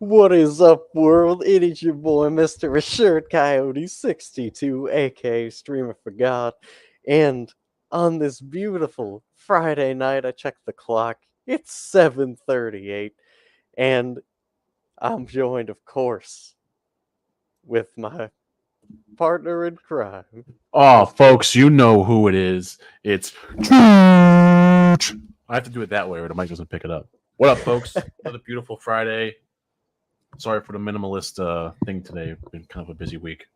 What is up, world? It is your boy, Mr. Assured Coyote 62, aka Streamer for God. And on this beautiful Friday night, I checked the clock. It's 7:38, and I'm joined, of course, with my partner in crime, Oh, Mr. folks, you know who it is. It's I have to do it that way or the mic doesn't pick it up. What up, folks? Another beautiful Friday. Sorry for the minimalist thing today. Been kind of a busy week.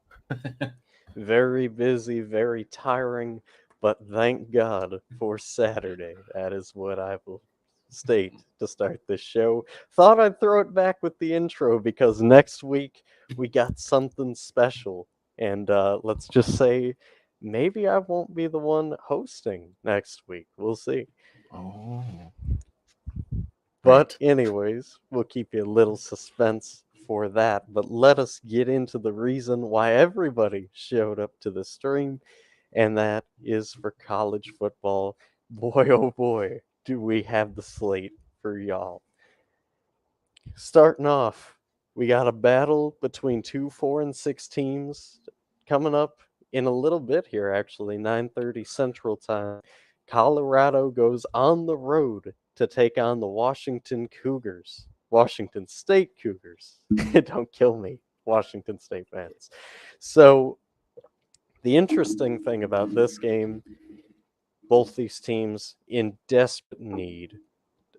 Very busy, very tiring, but thank God for Saturday. That is what I will state to start this show. Thought I'd throw it back with the intro because next week we got something special. And let's just say maybe I won't be the one hosting next week. We'll see. Oh, But, great. anyways, we'll keep you a little suspense for that. But let us get into the reason why everybody showed up to the stream, and that is for college football. Boy, oh boy, do we have the slate for y'all. Starting off, we got a battle between 2, 4, and 6 teams coming up in a little bit here, actually, 9:30 Central Time. Colorado goes on the road to take on the Washington Cougars. Washington State Cougars. Don't kill me, Washington State fans. So, the interesting thing about this game, both these teams in desperate need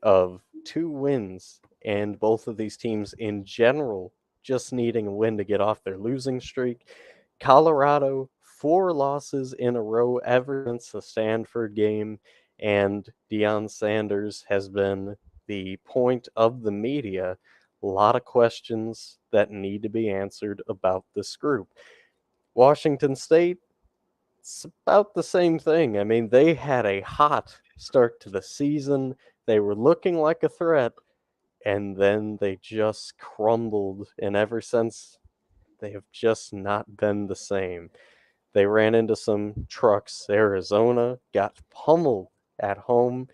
of 2 wins, and both of these teams in general just needing a win to get off their losing streak. Colorado, 4 losses in a row ever since the Stanford game, and Deion Sanders has been the point of the media. A lot of questions that need to be answered about this group. Washington State, it's about the same thing. I mean, they had a hot start to the season. They were looking like a threat, and then they just crumbled. And ever since, they have just not been the same. They ran into some trucks. Arizona got pummeled at home,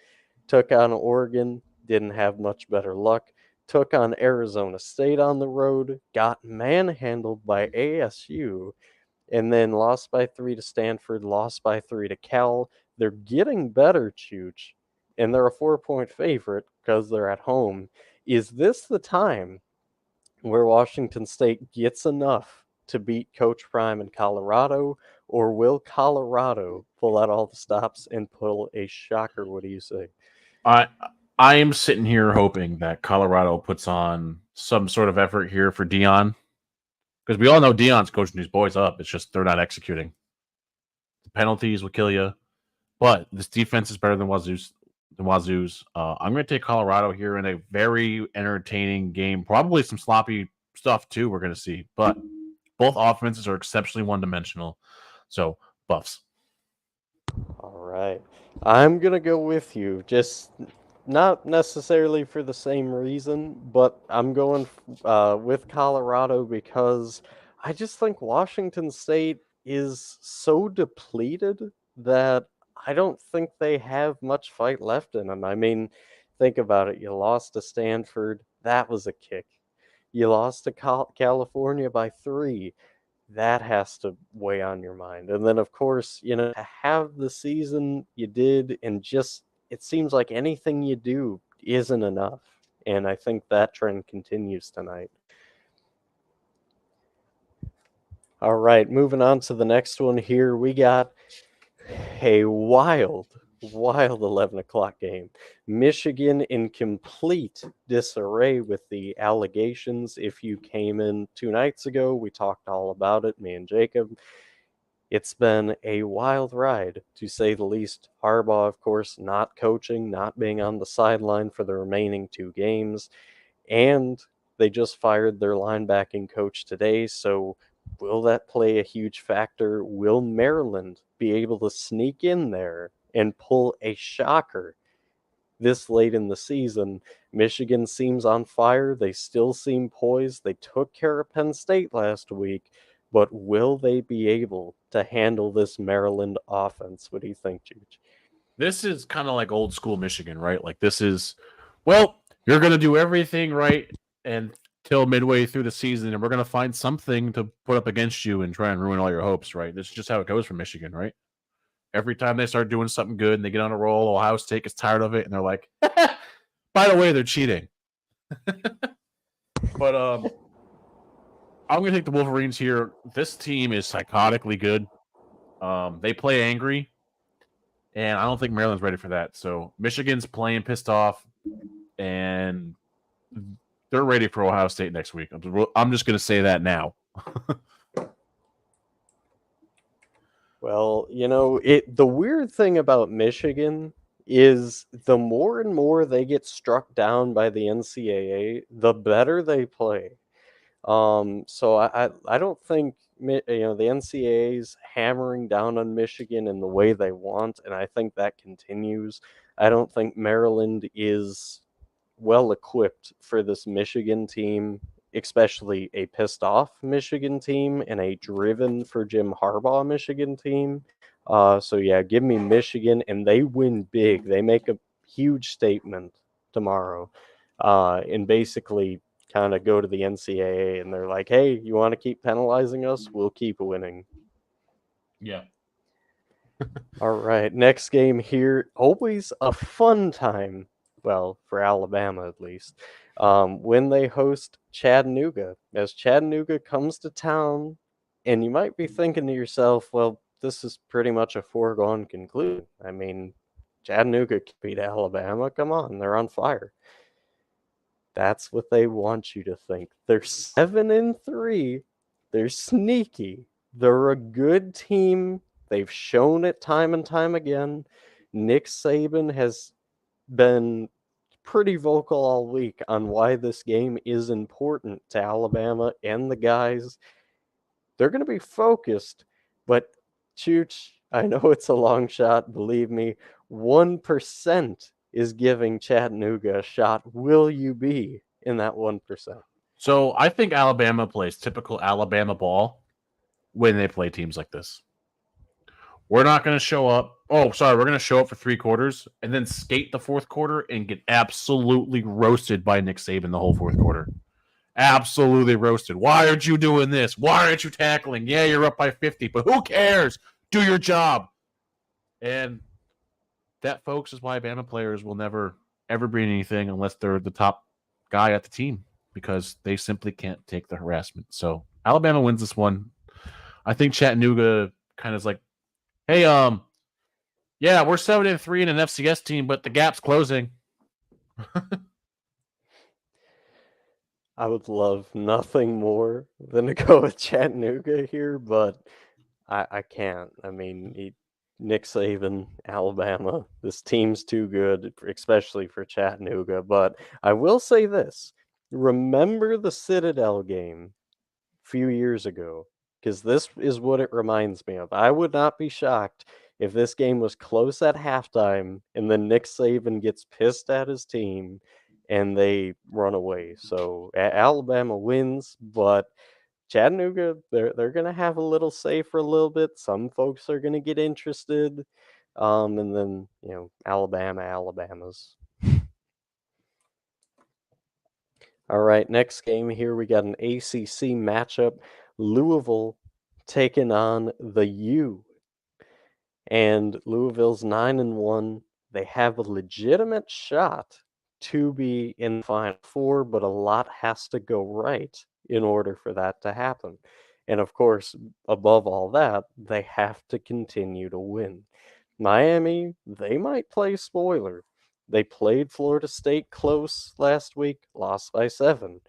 took on Oregon, didn't have much better luck. Took on Arizona State on the road, got manhandled by ASU, and then lost by 3 to Stanford, lost by 3 to Cal. They're getting better, Chooch, and they're a 4-point favorite because they're at home. Is this the time where Washington State gets enough to beat Coach Prime in Colorado, or will Colorado pull out all the stops and pull a shocker? What do you say? I I am sitting here hoping that Colorado puts on some sort of effort here for Dion because we all know Dion's coaching these boys up. It's just they're not executing. The penalties will kill you, but this defense is better than Wazoo's. I'm going to take Colorado here in a very entertaining game. Probably some sloppy stuff too. We're going to see, but both offenses are exceptionally one dimensional. So Buffs. All right. I'm going to go with you. Just not necessarily for the same reason, but I'm going with Colorado because I just think Washington State is so depleted that I don't think they have much fight left in them. I mean, think about it. You lost to Stanford. That was a kick. You lost to California by 3. That has to weigh on your mind. And then, of course, to have the season you did, and just it seems like anything you do isn't enough. And I think that trend continues tonight. All right, moving on to the next one here. We got a wild 11 o'clock game. Michigan in complete disarray with the allegations. If you came in 2 nights ago, we talked all about it, me and Jacob. It's been a wild ride, to say the least. Harbaugh, of course, not coaching, not being on the sideline for the remaining 2 games, and they just fired their linebacking coach today, so will that play a huge factor? Will Maryland be able to sneak in there and pull a shocker this late in the season? Michigan seems on fire. They still seem poised. They took care of Penn State last week, but will they be able to handle this Maryland offense? What do you think, Juge? This is kind of like old school Michigan, right? Like this is, well, you're going to do everything right, and till midway through the season, and we're going to find something to put up against you and try and ruin all your hopes, right? This is just how it goes for Michigan, right? Every time they start doing something good and they get on a roll, Ohio State gets tired of it, and they're like, by the way, they're cheating. But I'm going to take the Wolverines here. This team is psychotically good. They play angry, and I don't think Maryland's ready for that. So Michigan's playing pissed off, and they're ready for Ohio State next week. I'm just going to say that now. Well, the weird thing about Michigan is the more and more they get struck down by the NCAA, the better they play. So I don't think the NCAA's hammering down on Michigan in the way they want, and I think that continues. I don't think Maryland is well equipped for this Michigan team, especially a pissed off Michigan team and a driven for Jim Harbaugh Michigan team. So yeah, give me Michigan, and they win big. They make a huge statement tomorrow, and basically kind of go to the NCAA and they're like, "Hey, you want to keep penalizing us? We'll keep winning." Yeah. All right, next game here. Always a fun time. Well, for Alabama at least, when they host Chattanooga. As Chattanooga comes to town, and you might be thinking to yourself, well, this is pretty much a foregone conclusion. I mean, Chattanooga can beat Alabama. Come on, they're on fire. That's what they want you to think. They're 7-3. They're sneaky. They're a good team. They've shown it time and time again. Nick Saban has been pretty vocal all week on why this game is important to Alabama and the guys. They're going to be focused, but Chooch, I know it's a long shot, believe me, 1% is giving Chattanooga a shot. Will you be in that 1%? So I think Alabama plays typical Alabama ball when they play teams like this. We're not going to show up. Oh, sorry. We're going to show up for 3 quarters and then skate the 4th quarter and get absolutely roasted by Nick Saban the whole 4th quarter. Absolutely roasted. Why aren't you doing this? Why aren't you tackling? Yeah, you're up by 50, but who cares? Do your job. And that, folks, is why Bama players will never, ever bring anything unless they're the top guy at the team because they simply can't take the harassment. So Alabama wins this one. I think Chattanooga kind of is like, hey, yeah, we're 7-3 in an FCS team, but the gap's closing. I would love nothing more than to go with Chattanooga here, but I can't. I mean, Nick Saban, Alabama, this team's too good, especially for Chattanooga. But I will say this. Remember the Citadel game a few years ago, because this is what it reminds me of. I would not be shocked if this game was close at halftime and then Nick Saban gets pissed at his team and they run away. So Alabama wins, but Chattanooga, they're gonna have a little say for a little bit. Some folks are gonna get interested, and then Alabama's. All right, next game here we got an ACC matchup: Louisville taking on the U. And Louisville's 9-1. They have a legitimate shot to be in the Final Four, but a lot has to go right in order for that to happen. And of course, above all that, they have to continue to win. Miami, they might play spoiler. They played Florida State close last week, lost by 7.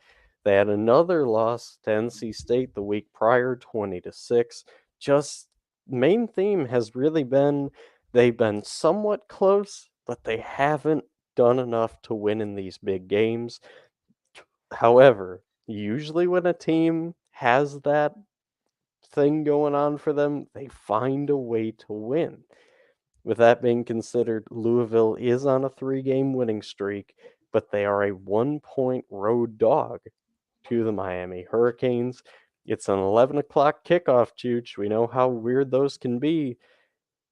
They had another loss to NC State the week prior, 20-6. Just main theme has really been they've been somewhat close, but they haven't done enough to win in these big games. However, usually when a team has that thing going on for them, they find a way to win. With that being considered, Louisville is on a 3-game winning streak, but they are a 1-point road dog to the Miami Hurricanes. It's an 11 o'clock kickoff, Chooch. We know how weird those can be,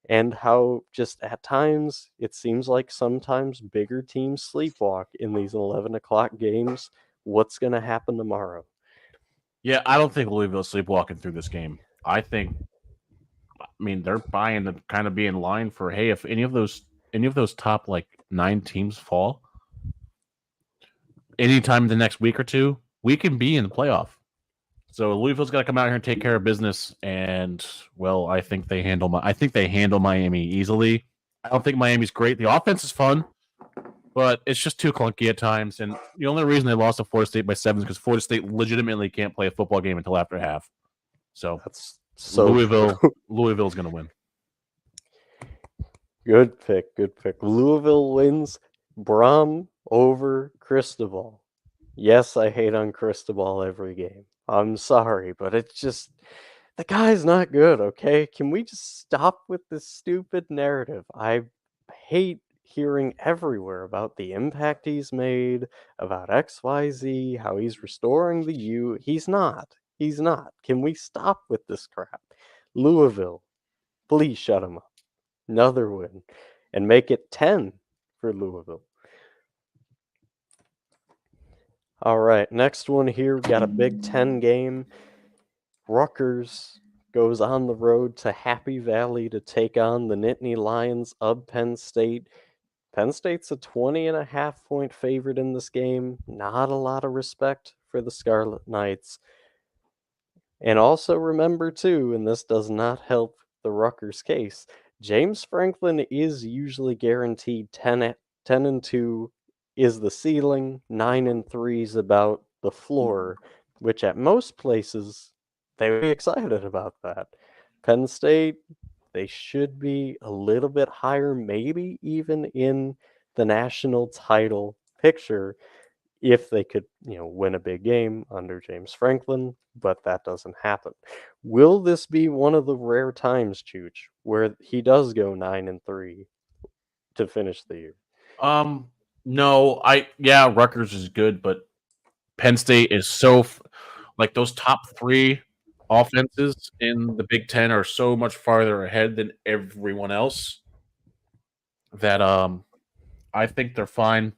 and how just at times it seems like sometimes bigger teams sleepwalk in these 11 o'clock games. what's going to happen tomorrow. Yeah, I don't think Louisville's sleepwalking through this game. I mean, they're buying to kind of be in line for, hey, if any of those top like 9 teams fall anytime in the next week or two, we can be in the playoff. So Louisville's got to come out here and take care of business. And well, I think they handle Miami easily. I don't think Miami's great. The offense is fun, but it's just too clunky at times. And the only reason they lost to Florida State by 7 is because Florida State legitimately can't play a football game until after half. So That's so Louisville's going to win. Good pick. Louisville wins. Brom over Cristobal. Yes, I hate on Cristobal every game. I'm sorry, but it's just the guy's not good, okay? Can we just stop with this stupid narrative? I hate hearing everywhere about the impact he's made, about XYZ, how he's restoring the U. He's not. Can we stop with this crap? Louisville, please shut him up. Another win. And make it 10 for Louisville. All right, next one here. We got a Big Ten game. Rutgers goes on the road to Happy Valley to take on the Nittany Lions of Penn State. Penn State's a 20.5 point favorite in this game. Not a lot of respect for the Scarlet Knights. And also remember, too, and this does not help the Rutgers case, James Franklin is usually guaranteed 10-2 is the ceiling, 9-3 is about the floor, which at most places they would be excited about that. Penn State, they should be a little bit higher, maybe even in the national title picture if they could, win a big game under James Franklin, but that doesn't happen. Will this be one of the rare times, Chooch, where he does go 9-3 to finish the year? No, Rutgers is good, but Penn State is so like those top 3 offenses in the Big Ten are so much farther ahead than everyone else that I think they're fine.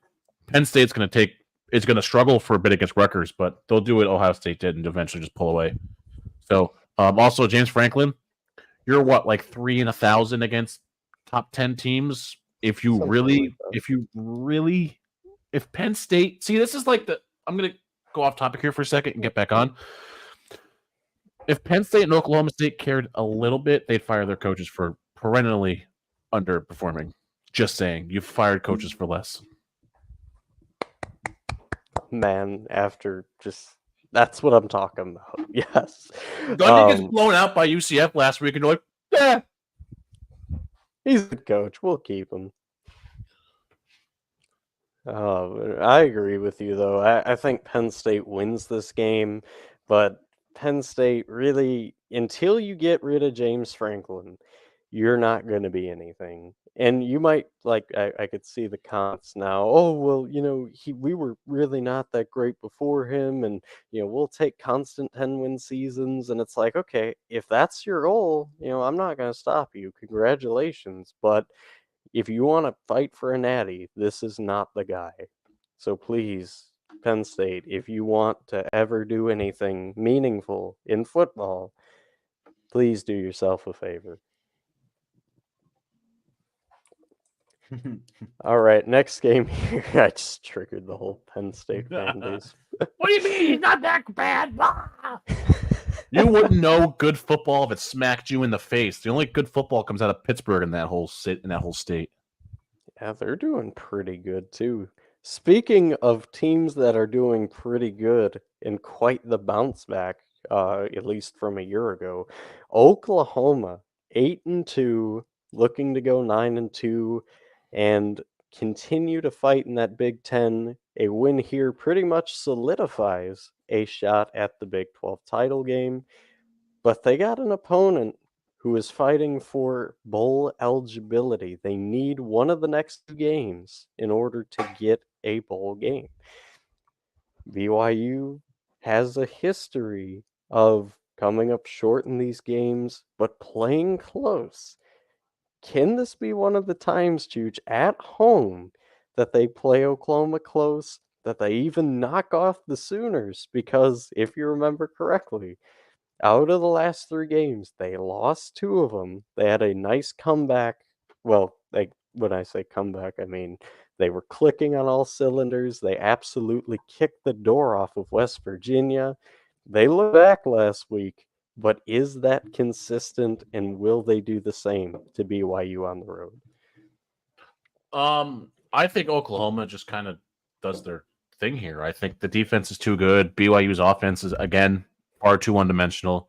Penn State's going to struggle for a bit against Rutgers, but they'll do what Ohio State did and eventually just pull away. So also James Franklin, you're what, like 3 in 1,000 against top 10 teams. If Penn State, see, this is like I'm going to go off topic here for a second and get back on. If Penn State and Oklahoma State cared a little bit, they'd fire their coaches for perennially underperforming. Just saying, you've fired coaches for less. Man, that's what I'm talking about. Yes. Gundy gets blown out by UCF last week, and you're like, yeah. He's the coach. We'll keep him. I agree with you, though. I think Penn State wins this game, but Penn State really, until you get rid of James Franklin, you're not going to be anything. And you might, I could see the comments now. Oh, well, we were really not that great before him, and we'll take constant 10-win seasons. And it's like, okay, if that's your goal, I'm not going to stop you. Congratulations, but if you want to fight for a natty, this is not the guy. So please, Penn State, if you want to ever do anything meaningful in football, please do yourself a favor. All right, next game here. I just triggered the whole Penn State fan base. What do you mean he's not that bad? You wouldn't know good football if it smacked you in the face. The only good football comes out of Pittsburgh in that whole state. Yeah, they're doing pretty good too. Speaking of teams that are doing pretty good and quite the bounce back, at least from a year ago, Oklahoma 8-2, looking to go 9-2, and continue to fight in that Big Ten. A win here pretty much solidifies a shot at the Big 12 title game, but they got an opponent who is fighting for bowl eligibility. They need one of the next 2 games in order to get a bowl game. BYU has a history of coming up short in these games, but playing close. Can this be one of the times, Chooch, at home that they play Oklahoma close that they even knock off the Sooners because, if you remember correctly, out of the last 3 games, they lost 2 of them. They had a nice comeback. Well, when I say comeback, I mean they were clicking on all cylinders. They absolutely kicked the door off of West Virginia. They looked back last week, but is that consistent, and will they do the same to BYU on the road? I think Oklahoma just kind of does their thing here. I think the defense is too good. BYU's offense is, again, far too one-dimensional.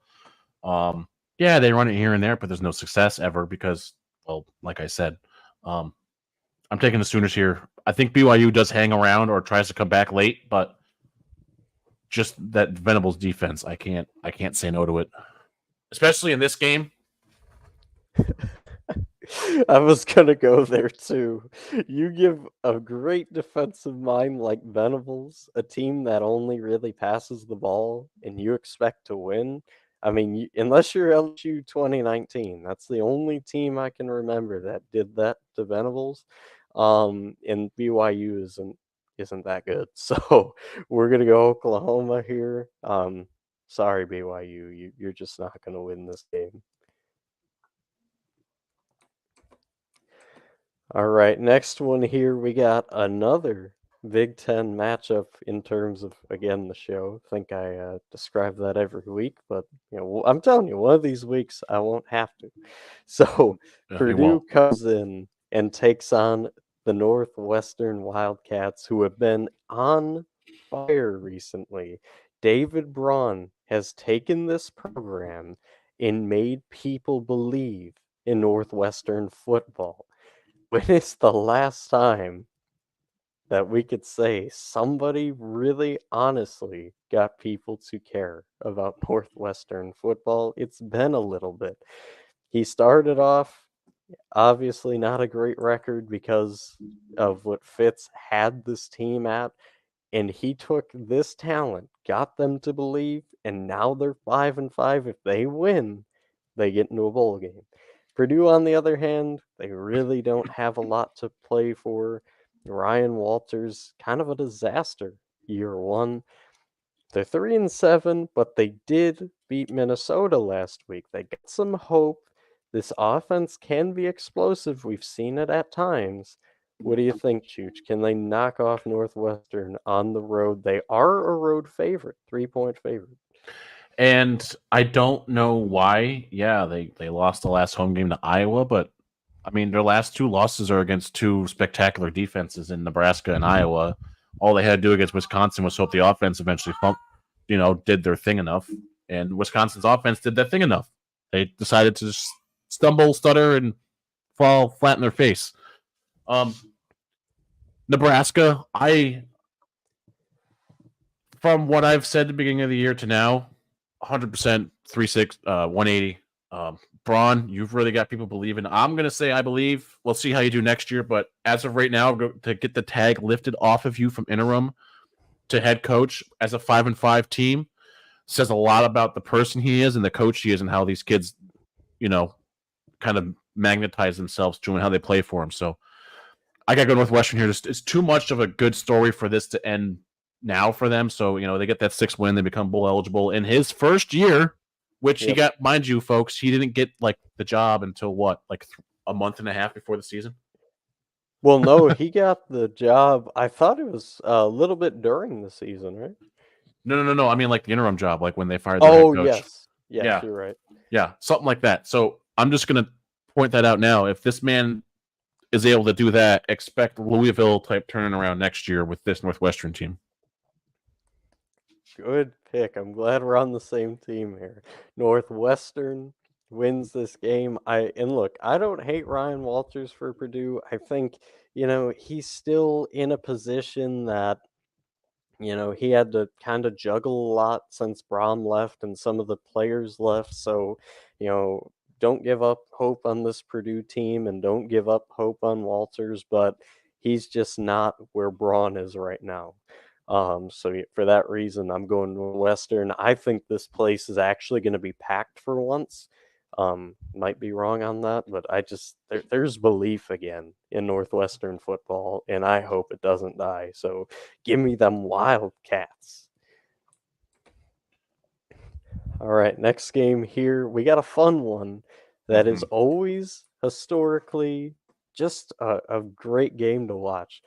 Yeah, they run it here and there, but there's no success ever because, well, like I said, I'm taking the Sooners here. I think BYU does hang around or tries to come back late, but just that Venables defense, I can't say no to it, especially in this game. I was gonna go there too. You give a great defensive mind like Venables, a team that only really passes the ball, and you expect to win. I mean, unless you're LSU 2019, that's the only team I can remember that did that to Venables. And BYU isn't that good. So we're gonna go Oklahoma here. Sorry, BYU, you're just not gonna win this game. All right, next one here, we got another Big Ten matchup in terms of, again, the show. I think I describe that every week, but I'm telling you, one of these weeks I won't have to. So Purdue comes in and takes on the Northwestern Wildcats, who have been on fire recently. David Braun has taken this program and made people believe in Northwestern football. When is the last time that we could say somebody really honestly got people to care about Northwestern football? It's been a little bit. He started off, obviously not a great record because of what Fitz had this team at, and he took this talent, got them to believe, and now they're 5-5. If they win, they get into a bowl game. Purdue, on the other hand, they really don't have a lot to play for. Ryan Walters, kind of a disaster year one. They're 3-7, but they did beat Minnesota last week. They got some hope. This offense can be explosive. We've seen it at times. What do you think, Chooch? Can they knock off Northwestern on the road? They are a road favorite, 3-point favorite. And I don't know why. Yeah, they lost the last home game to Iowa, but I mean, their last 2 losses are against 2 spectacular defenses in Nebraska and Iowa. All they had to do against Wisconsin was hope the offense eventually did their thing enough. And Wisconsin's offense did that thing enough. They decided to just stumble, stutter, and fall flat in their face. Nebraska, from what I've said at the beginning of the year to now, 100%, 3-6, 180. Braun, you've really got people believing. I'm going to say I believe. We'll see how you do next year, but as of right now, to get the tag lifted off of you from interim to head coach as a 5-5 team says a lot about the person he is and the coach he is and how these kids, kind of magnetize themselves to and how they play for him. So I got to go Northwestern here. It's too much of a good story for this to end now for them. So, they get that 6th win. They become bowl eligible in his first year, which he got, mind you, folks, he didn't get the job until what, a month and a half before the season? Well, no, he got the job. I thought it was a little bit during the season, right? No. I mean, the interim job, when they fired the head coach. Yes. Yes, you're right. Yeah, something like that. So I'm just going to point that out now. If this man is able to do that, expect Louisville type turning around next year with this Northwestern team. Good pick. I'm glad we're on the same team here. Northwestern wins this game. I don't hate Ryan Walters for Purdue. I think, he's still in a position that, he had to kind of juggle a lot since Braun left and some of the players left. So, don't give up hope on this Purdue team and don't give up hope on Walters, but he's just not where Braun is right now. So for that reason, I'm going Northwestern. I think this place is actually going to be packed for once. Might be wrong on that, but there's belief again in Northwestern football, and I hope it doesn't die. So give me them Wildcats. All right, next game here. We got a fun one that is always historically just a great game to watch.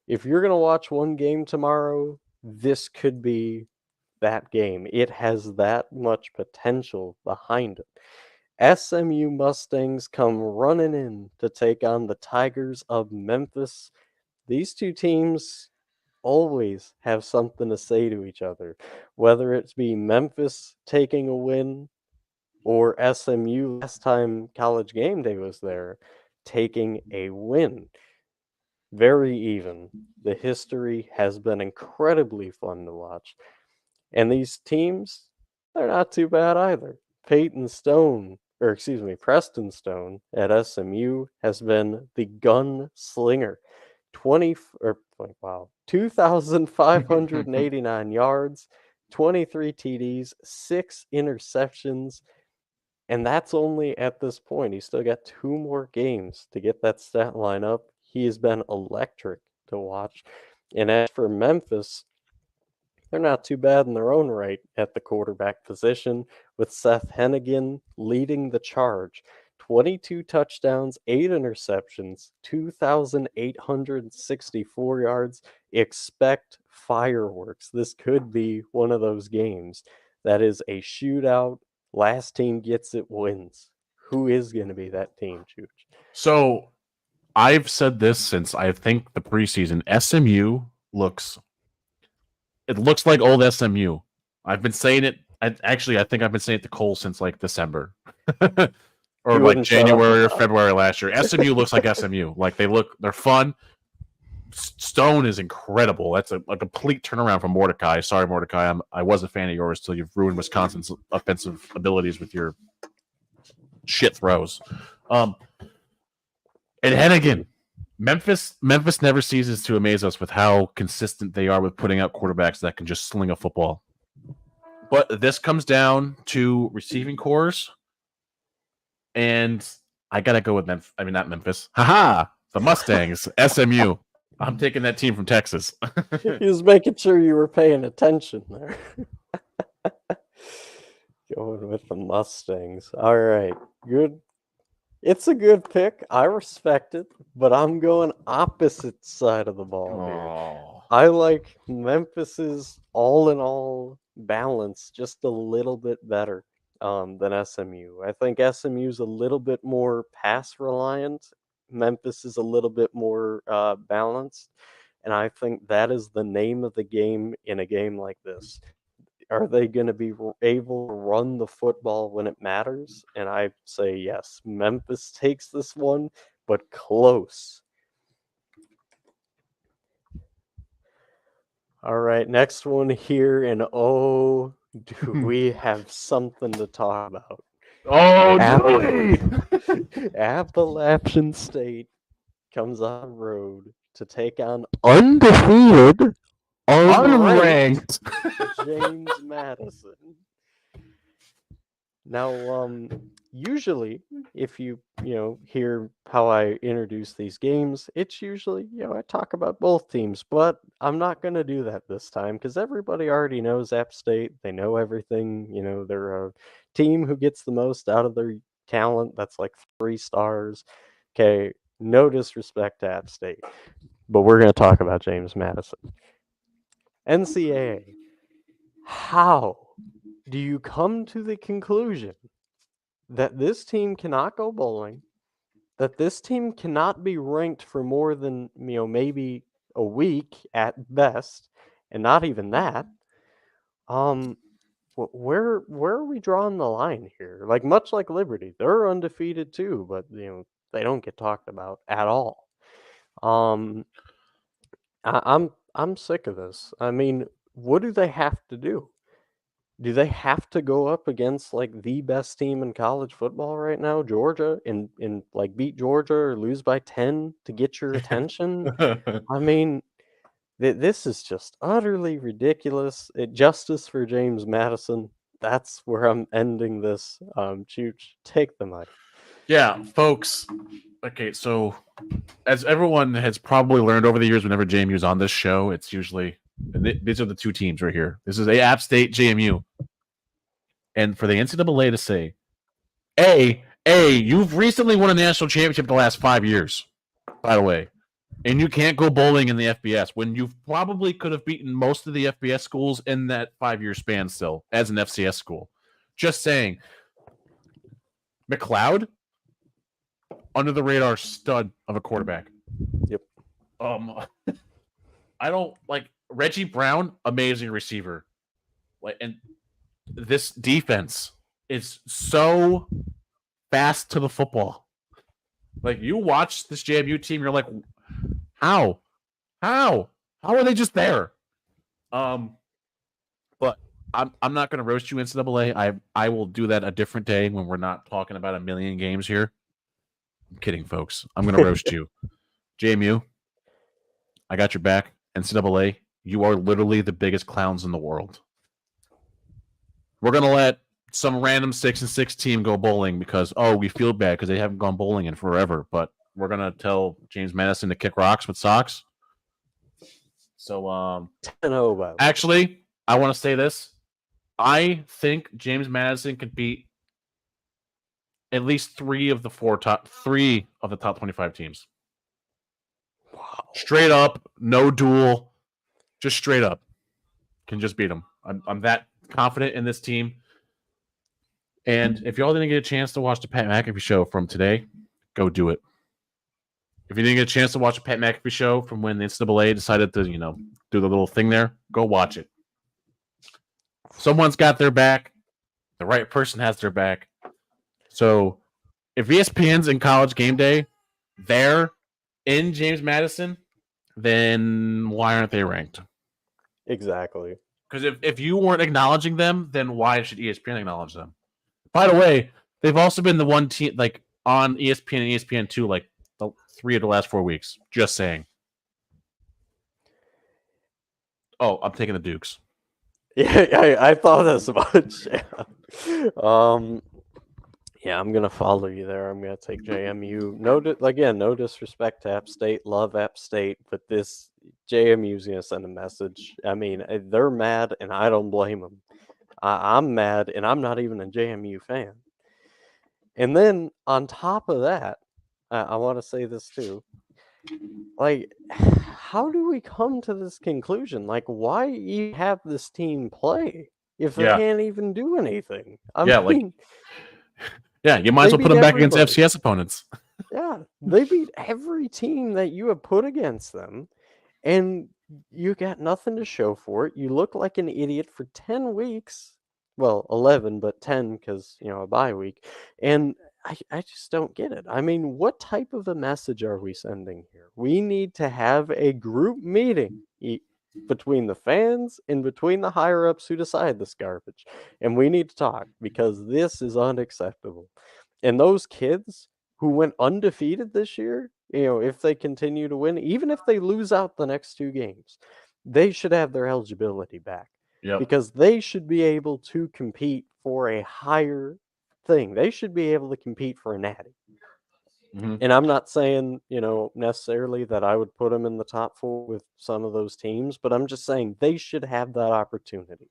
If you're going to watch one game tomorrow, this could be that game. It has that much potential behind it. SMU Mustangs come running in to take on the Tigers of Memphis. These two teams always have something to say to each other, whether it be Memphis taking a win or SMU last time College Game Day was there taking a win. Very even. The history has been incredibly fun to watch. And these teams, they're not too bad either. Preston Stone at SMU has been the gunslinger. 2,589 yards, 23 TDs, 6 interceptions, and that's only at this point. He's still got 2 more games to get that stat line up. He has been electric to watch. And as for Memphis, they're not too bad in their own right at the quarterback position, with Seth Hennigan leading the charge. 22 touchdowns, 8 interceptions, 2,864 yards. Expect fireworks. This could be one of those games that is a shootout. Last team gets it wins. Who is going to be that team, Chooch? So I've said this since I think the preseason. SMU looks like old SMU. I've been saying it. I think I've been saying it to Cole since like December. Or like January or February last year. SMU looks like SMU. Like they're fun. Stone is incredible. That's a complete turnaround from Mordecai. Sorry, Mordecai. I was a fan of yours till you've ruined Wisconsin's offensive abilities with your shit throws. And Hennigan. Memphis never ceases to amaze us with how consistent they are with putting out quarterbacks that can just sling a football. But this comes down to receiving cores. And I gotta go with Memphis. I mean, not Memphis. Haha! The Mustangs, SMU. I'm taking that team from Texas. He was making sure you were paying attention there. Going with the Mustangs. All right, good. It's a good pick. I respect it, but I'm going opposite side of the ball here. I like Memphis's all-in-all balance just a little bit better than SMU. I think SMU's a little bit more pass reliant. Memphis is a little bit more balanced, and I think that is the name of the game in a game like this. Are they going to be able to run the football when it matters? And I say yes. Memphis takes this one, but close. All right, next one here, and do we have something to talk about? Oh, Appalachian State comes on the road to take on undefeated, unranked James Madison. Now, usually, if you hear how I introduce these games, it's usually, I talk about both teams, but I'm not going to do that this time because everybody already knows App State. They know everything. They're a team who gets the most out of their talent. That's like 3 stars. Okay, no disrespect to App State, but we're going to talk about James Madison. NCAA, how do you come to the conclusion that this team cannot go bowling, that this team cannot be ranked for more than, maybe a week at best, and not even that? Where are we drawing the line here? Like, much like Liberty, they're undefeated too, but they don't get talked about at all. I'm sick of this. I mean, what do they have to do? Do they have to go up against like the best team in college football right now, Georgia, and like beat Georgia or lose by 10 to get your attention? I mean, this is just utterly ridiculous. Justice for James Madison. that's where I'm ending this. Chooch, take the mic. Yeah, folks. Okay, so as everyone has probably learned over the years, whenever JMU's on this show, it's usually these are the two teams right here. This is App State, JMU, and for the NCAA to say, you've recently won a national championship the last 5 years, by the way, and you can't go bowling in the FBS when you probably could have beaten most of the FBS schools in that 5-year span still as an FCS school. Just saying. McLeod, under the radar stud of a quarterback. Yep. I don't like Reggie Brown, amazing receiver. And this defense is so fast to the football. Like, you watch this JMU team, you're like, how are they just there? But I'm not going to roast you, NCAA. I will do that a different day when we're not talking about a million games here. I'm kidding, folks. I'm going to roast you. JMU, I got your back. NCAA, you are literally the biggest clowns in the world. We're going to let some random 6-6 team go bowling because, we feel bad because they haven't gone bowling in forever. But we're going to tell James Madison to kick rocks with socks. So, 10-0, by the way. Actually, I want to say this. I think James Madison could beat at least three of the top 25 teams. Wow. Straight up, no duel, just straight up. Can just beat them. I'm that confident in this team. And if y'all didn't get a chance to watch the Pat McAfee show from today, go do it. If you didn't get a chance to watch the Pat McAfee show from when the NCAA decided to, do the little thing there, go watch it. Someone's got their back. The right person has their back. So if ESPN's in College Game Day, they're in James Madison, then why aren't they ranked? Exactly. Because if you weren't acknowledging them, then why should ESPN acknowledge them? By the way, they've also been the one team like on ESPN and ESPN2 like the 3 of the last 4 weeks. Just saying. Oh, I'm taking the Dukes. Yeah, I thought as much. Yeah, I'm gonna follow you there. I'm gonna take JMU. No disrespect to App State, love App State, but this JMU's gonna send a message. I mean, they're mad, and I don't blame them. I'm mad, and I'm not even a JMU fan. And then on top of that, I want to say this too. Like, how do we come to this conclusion? Like, why you have this team play if they can't even do anything? I mean, you might as well put them back against FCS opponents. Yeah, they beat every team that you have put against them, and you got nothing to show for it. You look like an idiot for 10 weeks. Well, 11, but 10 because, a bye week. And I just don't get it. I mean, what type of a message are we sending here? We need to have a group meeting between the fans and between the higher-ups who decide this garbage. And we need to talk because this is unacceptable. And those kids who went undefeated this year, if they continue to win, even if they lose out the next 2 games, they should have their eligibility back. Yep. Because they should be able to compete for a higher thing. They should be able to compete for a natty. Mm-hmm. And I'm not saying, necessarily that I would put them in the top 4 with some of those teams, but I'm just saying they should have that opportunity.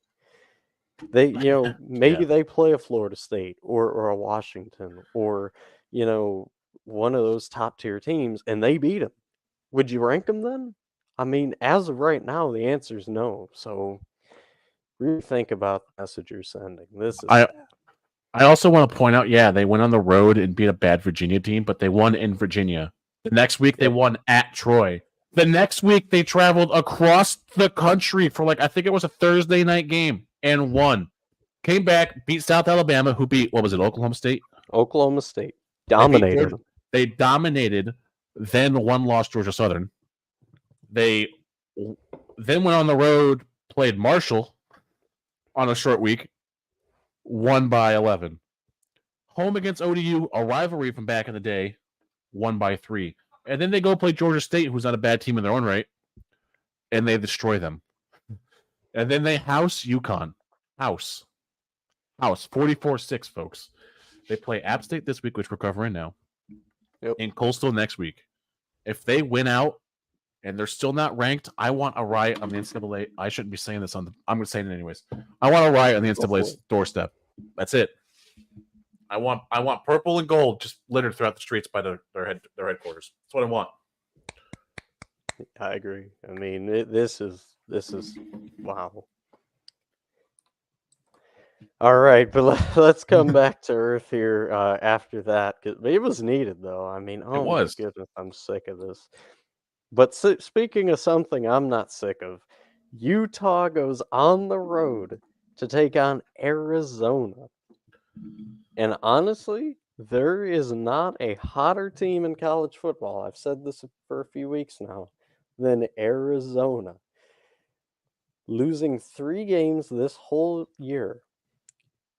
They, maybe they play a Florida State or a Washington or, one of those top tier teams and they beat them. Would you rank them then? I mean, as of right now, the answer is no. So really think about the message you're sending. This is bad. I also want to point out, they went on the road and beat a bad Virginia team, but they won in Virginia. The next week, they won at Troy. The next week, they traveled across the country for I think it was a Thursday night game and won. Came back, beat South Alabama, who beat, what was it, Oklahoma State? Oklahoma State. Dominated. They dominated, then lost Georgia Southern. They then went on the road, played Marshall on a short week, won by 11. Home against ODU, a rivalry from back in the day, won by 3. And then they go play Georgia State, who's not a bad team in their own right, and they destroy them. And then they house UConn. House 44-6, folks. They play App State this week, which we're covering now. Yep. And Coastal next week. If they win out and they're still not ranked, I want a riot on the NCAA. I shouldn't be saying this I'm going to say it anyways. I want a riot on the NCAA's doorstep. That's it. I want purple and gold just littered throughout the streets by their headquarters. That's what I want. I agree. I mean, this is wow. All right, but let's come back to earth here after that. 'Cause it was needed, though. I mean, oh my goodness, I'm sick of this. But speaking of something I'm not sick of, Utah goes on the road to take on Arizona. And honestly, there is not a hotter team in college football, I've said this for a few weeks now, than Arizona. Losing 3 games this whole year.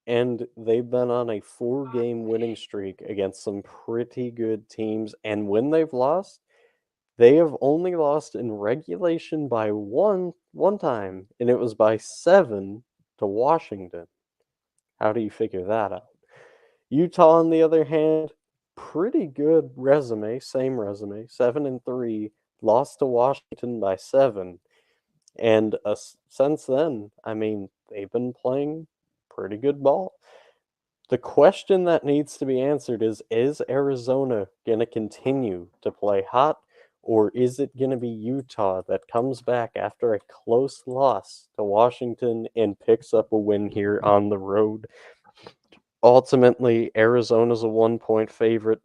And they've been on a 4-game winning streak against some pretty good teams. And when they've lost, they have only lost in regulation by one time, and it was by 7 to Washington. How do you figure that out? Utah, on the other hand, pretty good resume, same resume, 7-3, lost to Washington by 7. And since then, I mean, they've been playing pretty good ball. The question that needs to be answered is Arizona going to continue to play hot, or is it going to be Utah that comes back after a close loss to Washington and picks up a win here on the road? Ultimately, Arizona's a 1-point favorite.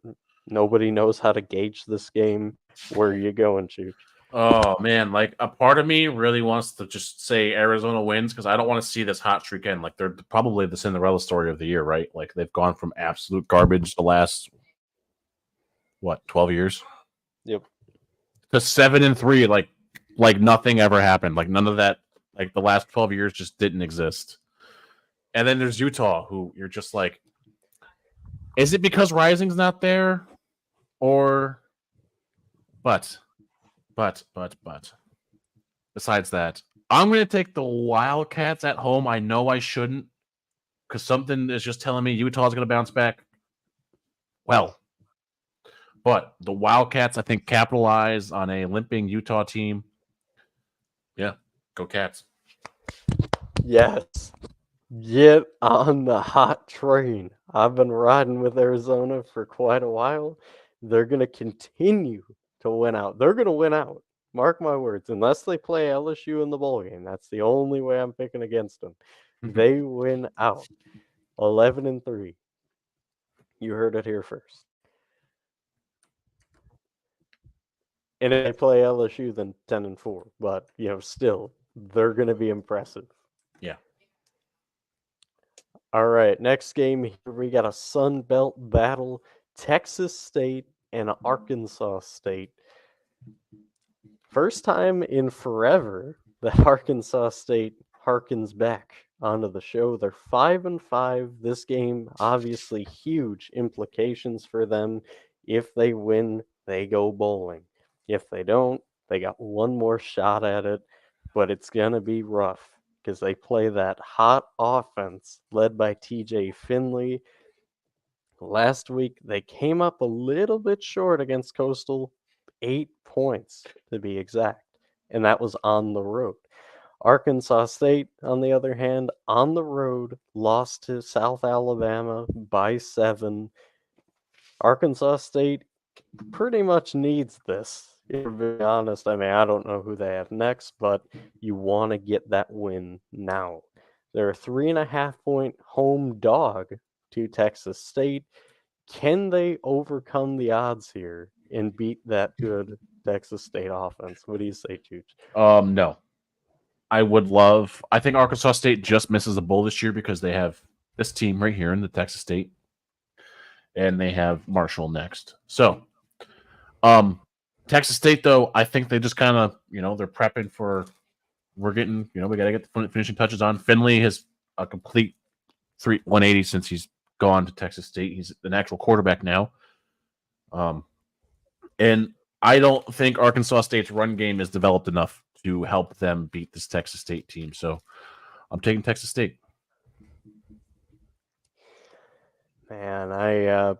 Nobody knows how to gauge this game. Where are you going, Chooch? Oh, man. Like, a part of me really wants to just say Arizona wins because I don't want to see this hot streak end. Like, they're probably the Cinderella story of the year, right? Like, they've gone from absolute garbage the last, 12 years? Yep. To 7-3, like nothing ever happened. Like, none of that, like, the last 12 years just didn't exist. And then there's Utah, who you're just like, is it because Rising's not there? Or, but, besides that, I'm going to take the Wildcats at home. I know I shouldn't, because something is just telling me Utah's going to bounce back. Well, but the Wildcats, I think, capitalize on a limping Utah team. Yeah, go Cats. Yes. Get on the hot train. I've been riding with Arizona for quite a while. They're going to continue to win out. They're going to win out. Mark my words. Unless they play LSU in the bowl game. That's the only way I'm picking against them. They win out. 11-3. You heard it here first. And if they play LSU, then 10-4. But, still, they're going to be impressive. Yeah. All right, next game here, we got a Sun Belt battle. Texas State and Arkansas State. First time in forever that Arkansas State harkens back onto the show. They're 5-5. This game, obviously, huge implications for them. If they win, they go bowling. If they don't, they got one more shot at it, but it's going to be rough because they play that hot offense led by TJ Finley. Last week, they came up a little bit short against Coastal, 8 points to be exact, and that was on the road. Arkansas State, on the other hand, on the road, lost to South Alabama by 7. Arkansas State pretty much needs this. To be honest, I mean, I don't know who they have next, but you want to get that win now. They're a 3.5-point home dog to Texas State. Can they overcome the odds here and beat that good Texas State offense? What do you say, Chooch? No. I think Arkansas State just misses a bowl this year because they have this team right here in the Texas State, and they have Marshall next. So, Texas State, though, I think they just kind of, they're prepping for, we got to get the finishing touches on. Finley has a complete 180 since he's gone to Texas State. He's an actual quarterback now. And I don't think Arkansas State's run game is developed enough to help them beat this Texas State team. So I'm taking Texas State. Man,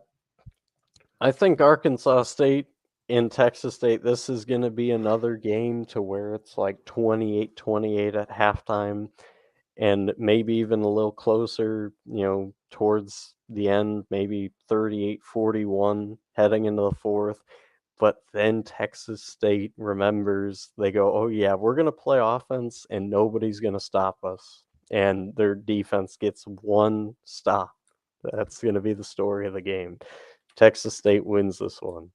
I think Arkansas State and Texas State, this is going to be another game to where it's like 28-28 at halftime and maybe even a little closer, towards the end, maybe 38-41 heading into the fourth. But then Texas State remembers, they go, oh, yeah, we're going to play offense and nobody's going to stop us. And their defense gets one stop. That's going to be the story of the game. Texas State wins this one.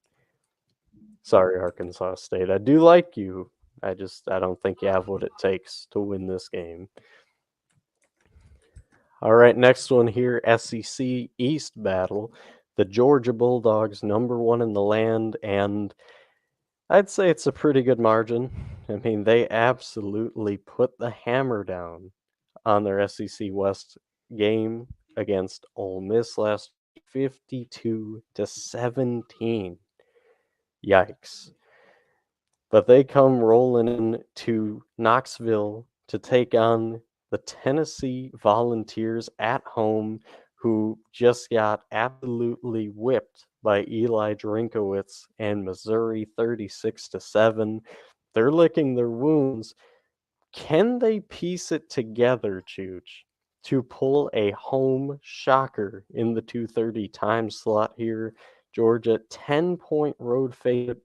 Sorry, Arkansas State. I do like you. I don't think you have what it takes to win this game. All right, next one here, SEC East battle. The Georgia Bulldogs, #1 in the land, and I'd say it's a pretty good margin. I mean, they absolutely put the hammer down on their SEC West game against Ole Miss last 52-17. Yikes. But they come rolling into Knoxville to take on the Tennessee Volunteers at home, who just got absolutely whipped by Eli Drinkowitz and Missouri 36-7. They're licking their wounds. Can they piece it together, Chooch, to pull a home shocker in the 2:30 time slot here? Georgia, 10-point road favorite.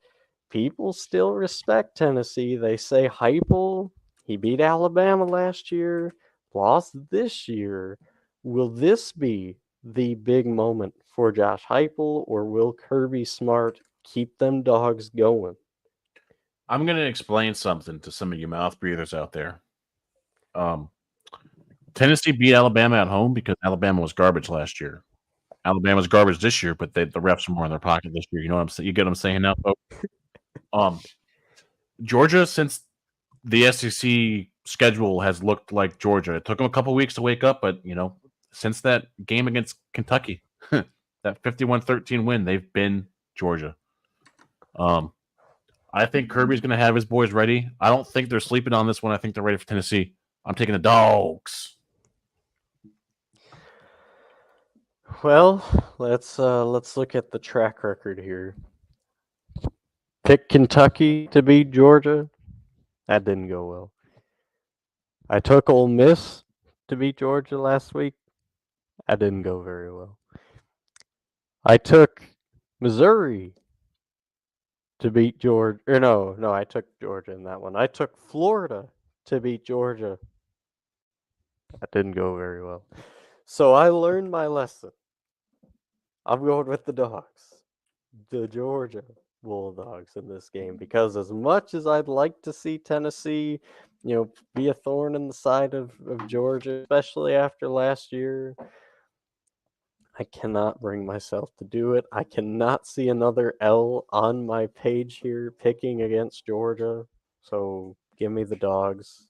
People still respect Tennessee. They say Heupel, he beat Alabama last year, lost this year. Will this be the big moment for Josh Heupel, or will Kirby Smart keep them dogs going? I'm going to explain something to some of you mouth breathers out there. Tennessee beat Alabama at home because Alabama was garbage last year. Alabama's garbage this year, but the refs are more in their pocket this year. You know what I'm saying? You get what I'm saying now, folks? Georgia, since the SEC schedule has looked like Georgia, it took them a couple weeks to wake up, but since that game against Kentucky, that 51-13 win, they've been Georgia. I think Kirby's going to have his boys ready. I don't think they're sleeping on this one. I think they're ready for Tennessee. I'm taking the dogs. Well, let's look at the track record here. Pick Kentucky to beat Georgia. That didn't go well. I took Ole Miss to beat Georgia last week. That didn't go very well. I took Missouri to beat Georgia. Or no, I took Georgia in that one. I took Florida to beat Georgia. That didn't go very well. So I learned my lesson. I'm going with the dogs. The Georgia Bulldogs in this game, because as much as I'd like to see Tennessee, be a thorn in the side of Georgia, especially after last year, I cannot bring myself to do it. I cannot see another L on my page here picking against Georgia. So give me the dogs.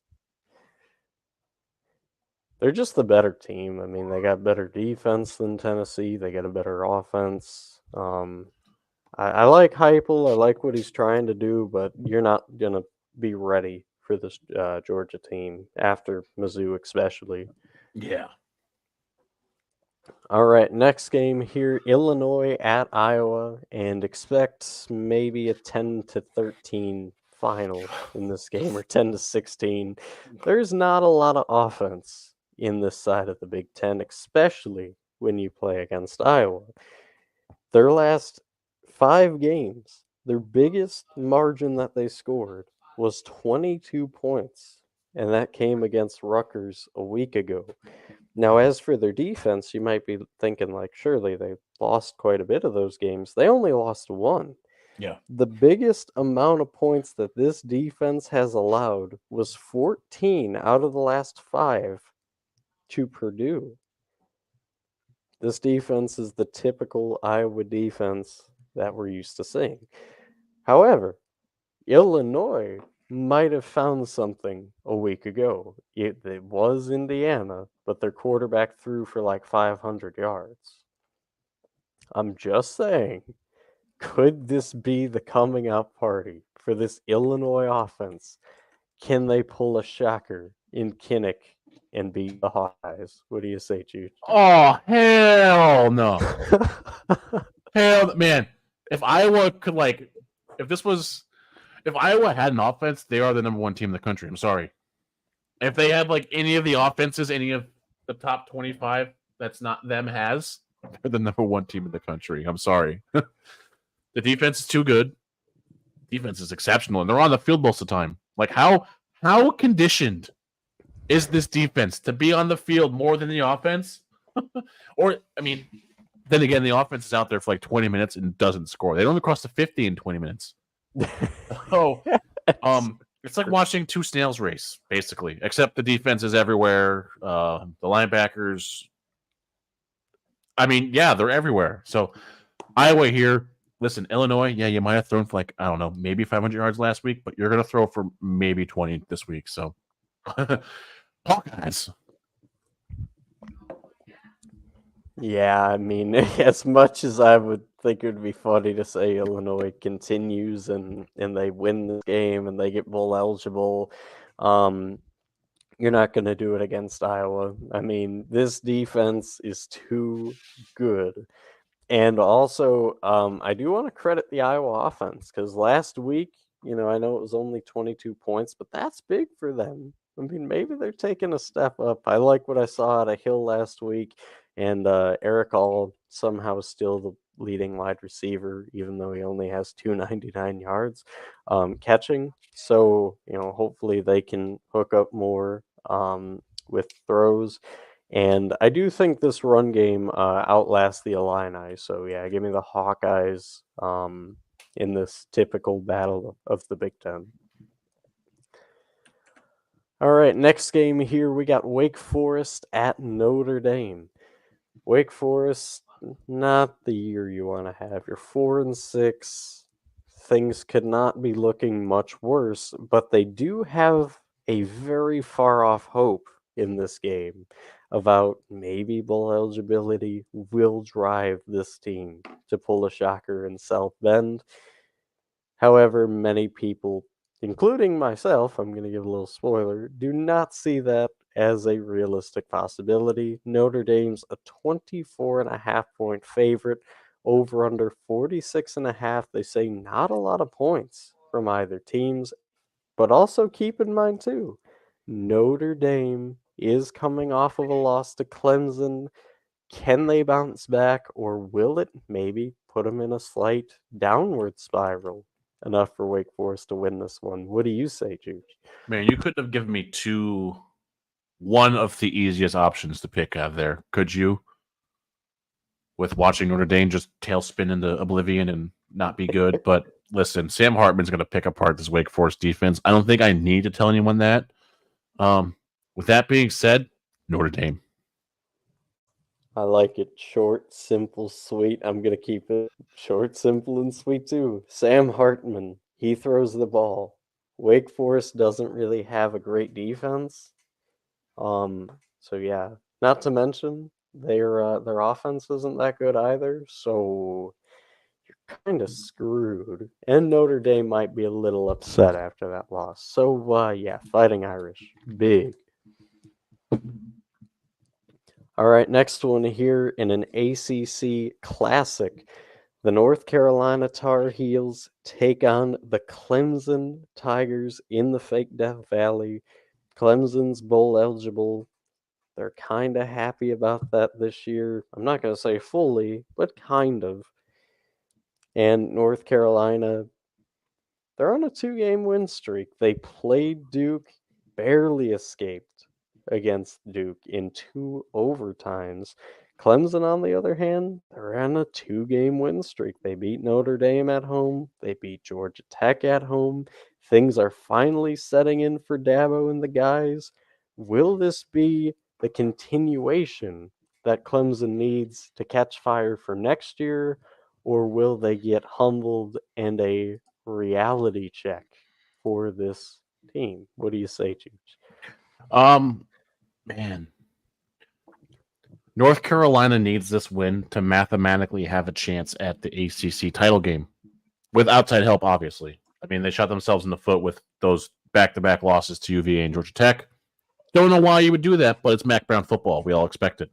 They're just the better team. I mean, they got better defense than Tennessee. They got a better offense. I like Heupel. I like what he's trying to do, but you're not going to be ready for this Georgia team after Mizzou especially. Yeah. All right, next game here, Illinois at Iowa, and expect maybe a 10-13 final in this game, or 10-16. There's not a lot of offense in this side of the Big Ten, especially when you play against Iowa. Their last 5 games, their biggest margin that they scored was 22 points, and that came against Rutgers a week ago. Now, as for their defense, you might be thinking, like, surely they lost quite a bit of those games. They only lost 1. Yeah. The biggest amount of points that this defense has allowed was 14 out of the last 5 to Purdue. This defense is the typical Iowa defense that we're used to seeing. However, Illinois might have found something a week ago. It was Indiana, but their quarterback threw for like 500 yards. I'm just saying, could this be the coming out party for this Illinois offense? Can they pull a shocker in Kinnick and beat the Hawkeyes. What do you say, Jude? Oh, hell no. Man, if Iowa could if Iowa had an offense, they are the number one team in the country. I'm sorry. If they had any of the offenses, any of the top 25 that's not them has, they're the number one team in the country. I'm sorry. The defense is too good. Defense is exceptional, and they're on the field most of the time. How conditioned is this defense to be on the field more than the offense? Then again, the offense is out there for 20 minutes and doesn't score. They don't cross the 50 in 20 minutes. It's like watching two snails race, basically, except the defense is everywhere. The linebackers, they're everywhere. So Iowa here, listen, Illinois, yeah, you might have thrown for maybe 500 yards last week, but you're going to throw for maybe 20 this week. So Hawkeyes. Yeah, as much as I would think it would be funny to say Illinois continues and they win the game and they get bowl eligible, you're not going to do it against Iowa. This defense is too good. And also, I do want to credit the Iowa offense because last week, I know it was only 22 points, but that's big for them. Maybe they're taking a step up. I like what I saw out of Hill last week. And Eric All somehow still the leading wide receiver, even though he only has 299 yards catching. So, hopefully they can hook up more with throws. And I do think this run game outlasts the Illini. So, yeah, give me the Hawkeyes in this typical battle of the Big Ten. All right, next game here, we got Wake Forest at Notre Dame. Wake Forest, not the year you want to have. You're 4-6. Things could not be looking much worse, but they do have a very far off hope in this game about maybe bowl eligibility will drive this team to pull a shocker in South Bend. However, many people, including myself, I'm going to give a little spoiler, do not see that as a realistic possibility. Notre Dame's a 24.5 point favorite, over under 46.5. They say not a lot of points from either teams, but also keep in mind too, Notre Dame is coming off of a loss to Clemson. Can they bounce back, or will it maybe put them in a slight downward spiral enough for Wake Forest to win this one? What do you say, Juge? Man, you couldn't have given me one of the easiest options to pick out of there, could you? With watching Notre Dame just tailspin into oblivion and not be good. But listen, Sam Hartman's going to pick apart this Wake Forest defense. I don't think I need to tell anyone that. With that being said, Notre Dame. I like it. Short, simple, sweet. I'm going to keep it short, simple, and sweet too. Sam Hartman, he throws the ball. Wake Forest doesn't really have a great defense. So yeah, not to mention their offense isn't that good either. So you're kind of screwed. And Notre Dame might be a little upset after that loss. So yeah, Fighting Irish, big. All right, next one here in an ACC classic. The North Carolina Tar Heels take on the Clemson Tigers in the fake Death Valley. Clemson's bowl eligible. They're kind of happy about that this year. I'm not going to say fully, but kind of. And North Carolina, they're on a 2-game win streak. They played Duke, barely escaped against Duke in 2 overtimes. Clemson, on the other hand, they're on a 2-game win streak. They beat Notre Dame at home. They beat Georgia Tech at home. Things are finally setting in for Dabo and the guys. Will this be the continuation that Clemson needs to catch fire for next year, or will they get humbled and a reality check for this team? What do you say, Juge? Man. North Carolina needs this win to mathematically have a chance at the ACC title game. With outside help, obviously. They shot themselves in the foot with those back-to-back losses to UVA and Georgia Tech. Don't know why you would do that, but it's Mac Brown football. We all expect it.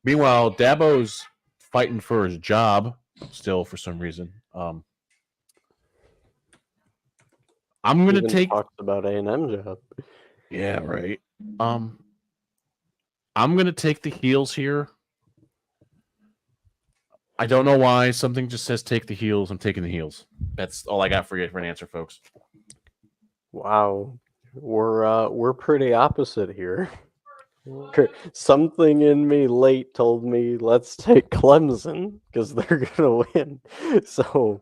Meanwhile, Dabo's fighting for his job still for some reason. I'm going to Even take. talks about A&M job. Yeah, right. I'm going to take the heels here. I don't know why. Something just says take the heels. I'm taking the heels. That's all I got for you for an answer, folks. Wow, we're pretty opposite here. Something in me late told me let's take Clemson because they're gonna win. So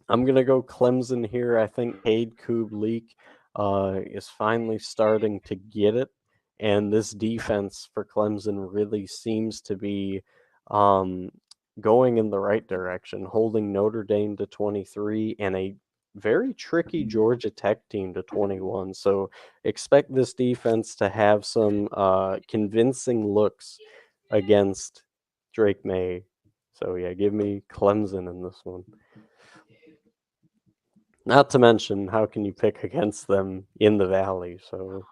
I'm gonna go Clemson here. I think Cade Kublik is finally starting to get it, and this defense for Clemson really seems to be going in the right direction, holding Notre Dame to 23 and a very tricky Georgia Tech team to 21. So expect this defense to have some convincing looks against Drake May. So yeah, give me Clemson in this one. Not to mention, how can you pick against them in the Valley? So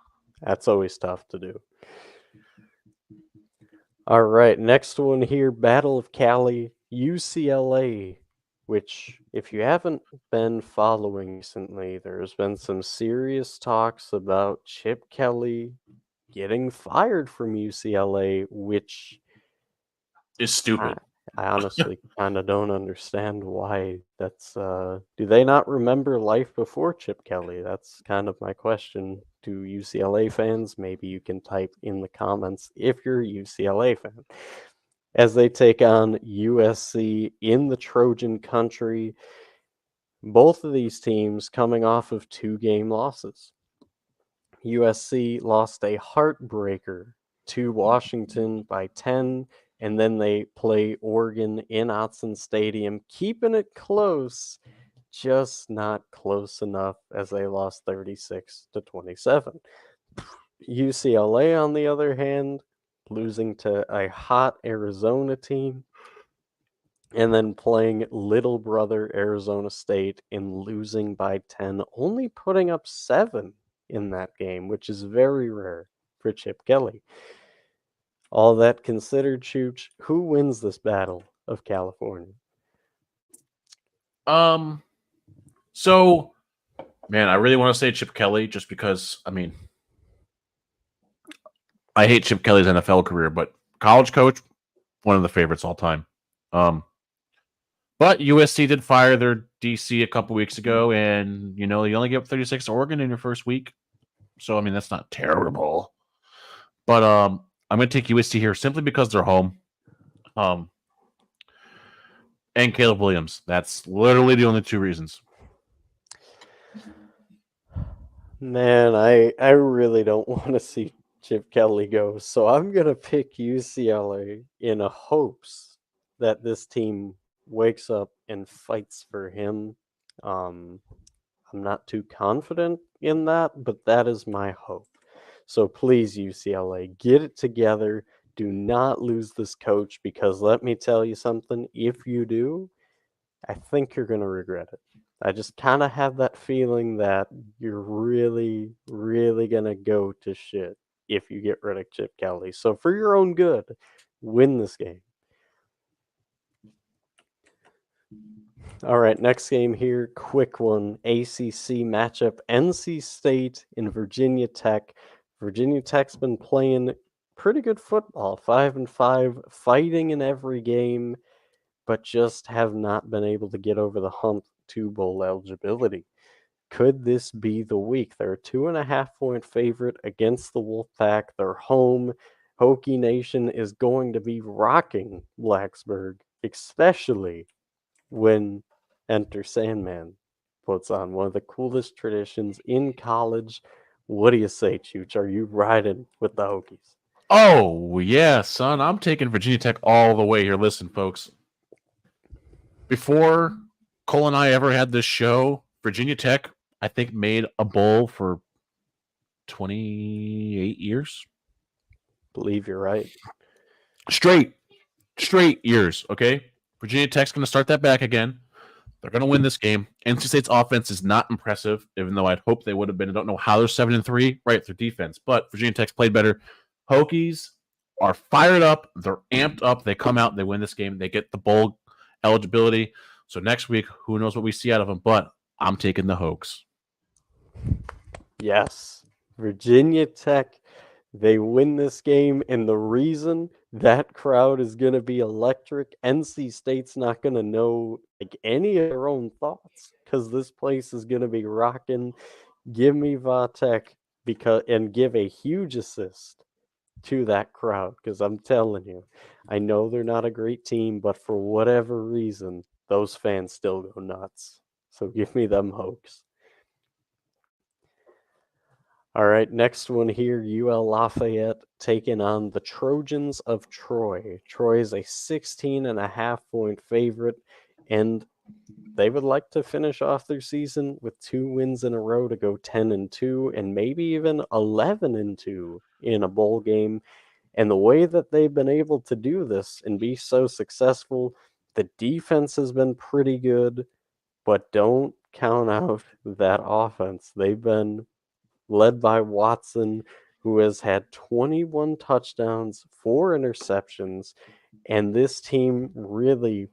that's always tough to do. All right, next one here, Battle of Cali, UCLA, which if you haven't been following recently, there's been some serious talks about Chip Kelly getting fired from UCLA, which Is stupid. I honestly kind of don't understand why that's do they not remember life before Chip Kelly? That's kind of my question to UCLA fans. Maybe you can type in the comments if you're a UCLA fan. As they take on USC in the Trojan country, both of these teams coming off of 2-game losses. USC lost a heartbreaker to Washington by 10, and then they play Oregon in Autzen Stadium, keeping it close, just not close enough as they lost 36-27. UCLA, on the other hand, losing to a hot Arizona team, and then playing little brother Arizona State and losing by 10, only putting up 7 in that game, which is very rare for Chip Kelly. All that considered, Chooch, who wins this battle of California? So, man, I really want to say Chip Kelly just because, I mean, I hate Chip Kelly's NFL career, but college coach, one of the favorites all time. But USC did fire their DC a couple weeks ago, and you only give up 36 to Oregon in your first week. So I mean that's not terrible. But I'm gonna take USC here simply because they're home. And Caleb Williams. That's literally the only 2 reasons. Man, I really don't want to see Chip Kelly go, so I'm gonna pick UCLA in a hopes that this team wakes up and fights for him. I'm not too confident in that, but that is my hope. So please, UCLA, get it together. Do not lose this coach because let me tell you something. If you do, I think you're going to regret it. I just kind of have that feeling that you're really, really going to go to shit if you get rid of Chip Kelly. So for your own good, win this game. All right, next game here, quick one. ACC matchup, NC State and Virginia Tech. Virginia Tech's been playing pretty good football, 5-5, fighting in every game, but just have not been able to get over the hump to bowl eligibility. Could this be the week? They're a 2.5-point favorite against the Wolfpack. They're home. Hokie Nation is going to be rocking Blacksburg, especially when Enter Sandman puts on one of the coolest traditions in college. What do you say, Chooch? Are you riding with the Hokies? Oh, yeah, son. I'm taking Virginia Tech all the way here. Listen, folks. Before Cole and I ever had this show, Virginia Tech, I think, made a bowl for 28 years. Believe you're right. Straight years, okay? Virginia Tech's going to start that back again. They're going to win this game. NC State's offense is not impressive, even though I'd hope they would have been. I don't know how they're 7-3, right? Their defense, but Virginia Tech's played better. Hokies are fired up. They're amped up. They come out. They win this game. They get the bowl eligibility. So next week, who knows what we see out of them? But I'm taking the Hokies. Yes, Virginia Tech, they win this game, and the reason that crowd is going to be electric, NC State's not going to know like any of their own thoughts because this place is going to be rocking. Give me Vatek and give a huge assist to that crowd because I'm telling you, I know they're not a great team, but for whatever reason, those fans still go nuts. So give me them Hokies. All right, next one here, UL Lafayette taking on the Trojans of Troy. Troy is a 16.5-point favorite, and they would like to finish off their season with 2 wins in a row to go 10-2 and maybe even 11-2 in a bowl game. And the way that they've been able to do this and be so successful, the defense has been pretty good, but don't count out that offense. They've been led by Watson, who has had 21 touchdowns, 4 interceptions, and this team really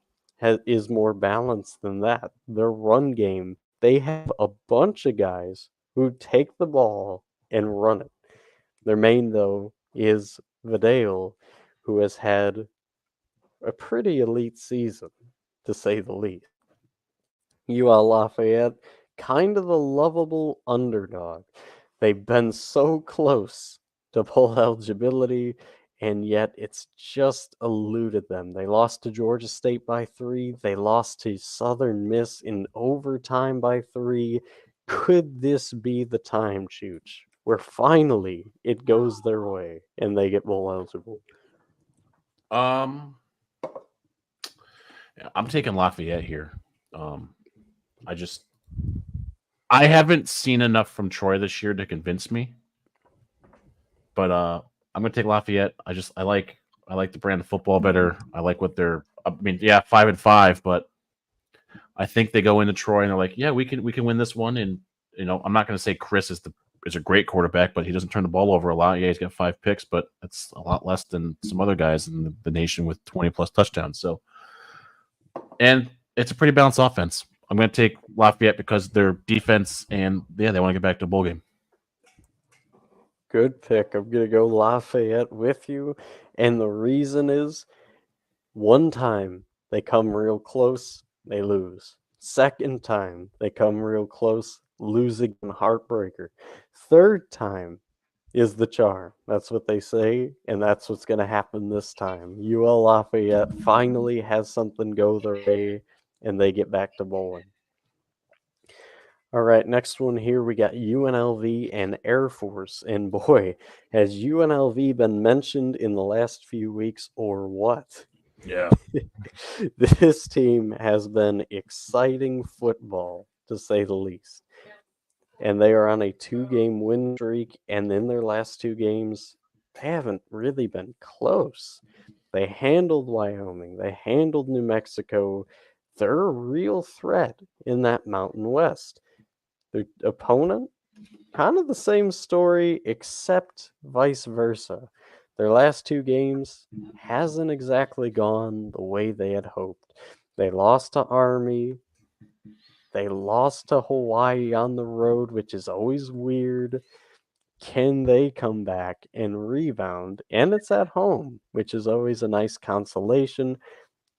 is more balanced than that. Their run game, they have a bunch of guys who take the ball and run it. Their main, though, is Vidal, who has had a pretty elite season, to say the least. UL Lafayette, kind of the lovable underdog. They've been so close to bowl eligibility, and yet it's just eluded them. They lost to Georgia State by 3. They lost to Southern Miss in overtime by 3. Could this be the time, Chooch, where finally it goes their way and they get bowl eligible? I'm taking Lafayette here. I haven't seen enough from Troy this year to convince me, but I'm gonna take Lafayette. I like the brand of football better. I like what they're. I mean, yeah, 5-5, but I think they go into Troy and they're like, yeah, we can win this one. And I'm not gonna say Chris is a great quarterback, but he doesn't turn the ball over a lot. Yeah, he's got 5 picks, but that's a lot less than some other guys in the nation with 20+ touchdowns. So, and it's a pretty balanced offense. I'm going to take Lafayette because their defense and, they want to get back to a bowl game. Good pick. I'm going to go Lafayette with you. And the reason is one time they come real close, they lose. Second time they come real close, losing heartbreaker. Third time is the charm. That's what they say, and that's what's going to happen this time. UL Lafayette finally has something go their way, and they get back to bowling. All right, next one here, we got UNLV and Air Force. And boy, has UNLV been mentioned in the last few weeks or what? Yeah. This team has been exciting football, to say the least. And they are on a 2-game win streak, and in their last 2 games, they haven't really been close. They handled Wyoming. They handled New Mexico. They're a real threat in that Mountain West. Their opponent, kind of the same story, except vice versa. Their last 2 games hasn't exactly gone the way they had hoped. They lost to Army. They lost to Hawaii on the road, which is always weird. Can they come back and rebound? And it's at home, which is always a nice consolation.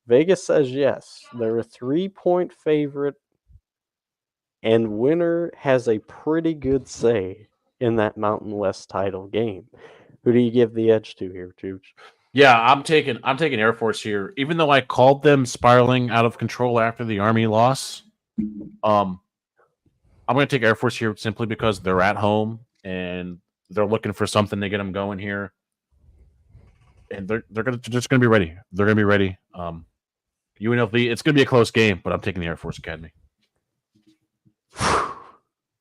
Vegas says yes. They're a 3-point favorite, and winner has a pretty good say in that Mountain West title game. Who do you give the edge to here, Chooch? Yeah, I'm taking Air Force here. Even though I called them spiraling out of control after the Army loss, I'm going to take Air Force here simply because they're at home and they're looking for something to get them going here, and they're just going to be ready. They're going to be ready. UNLV, it's going to be a close game, but I'm taking the Air Force Academy.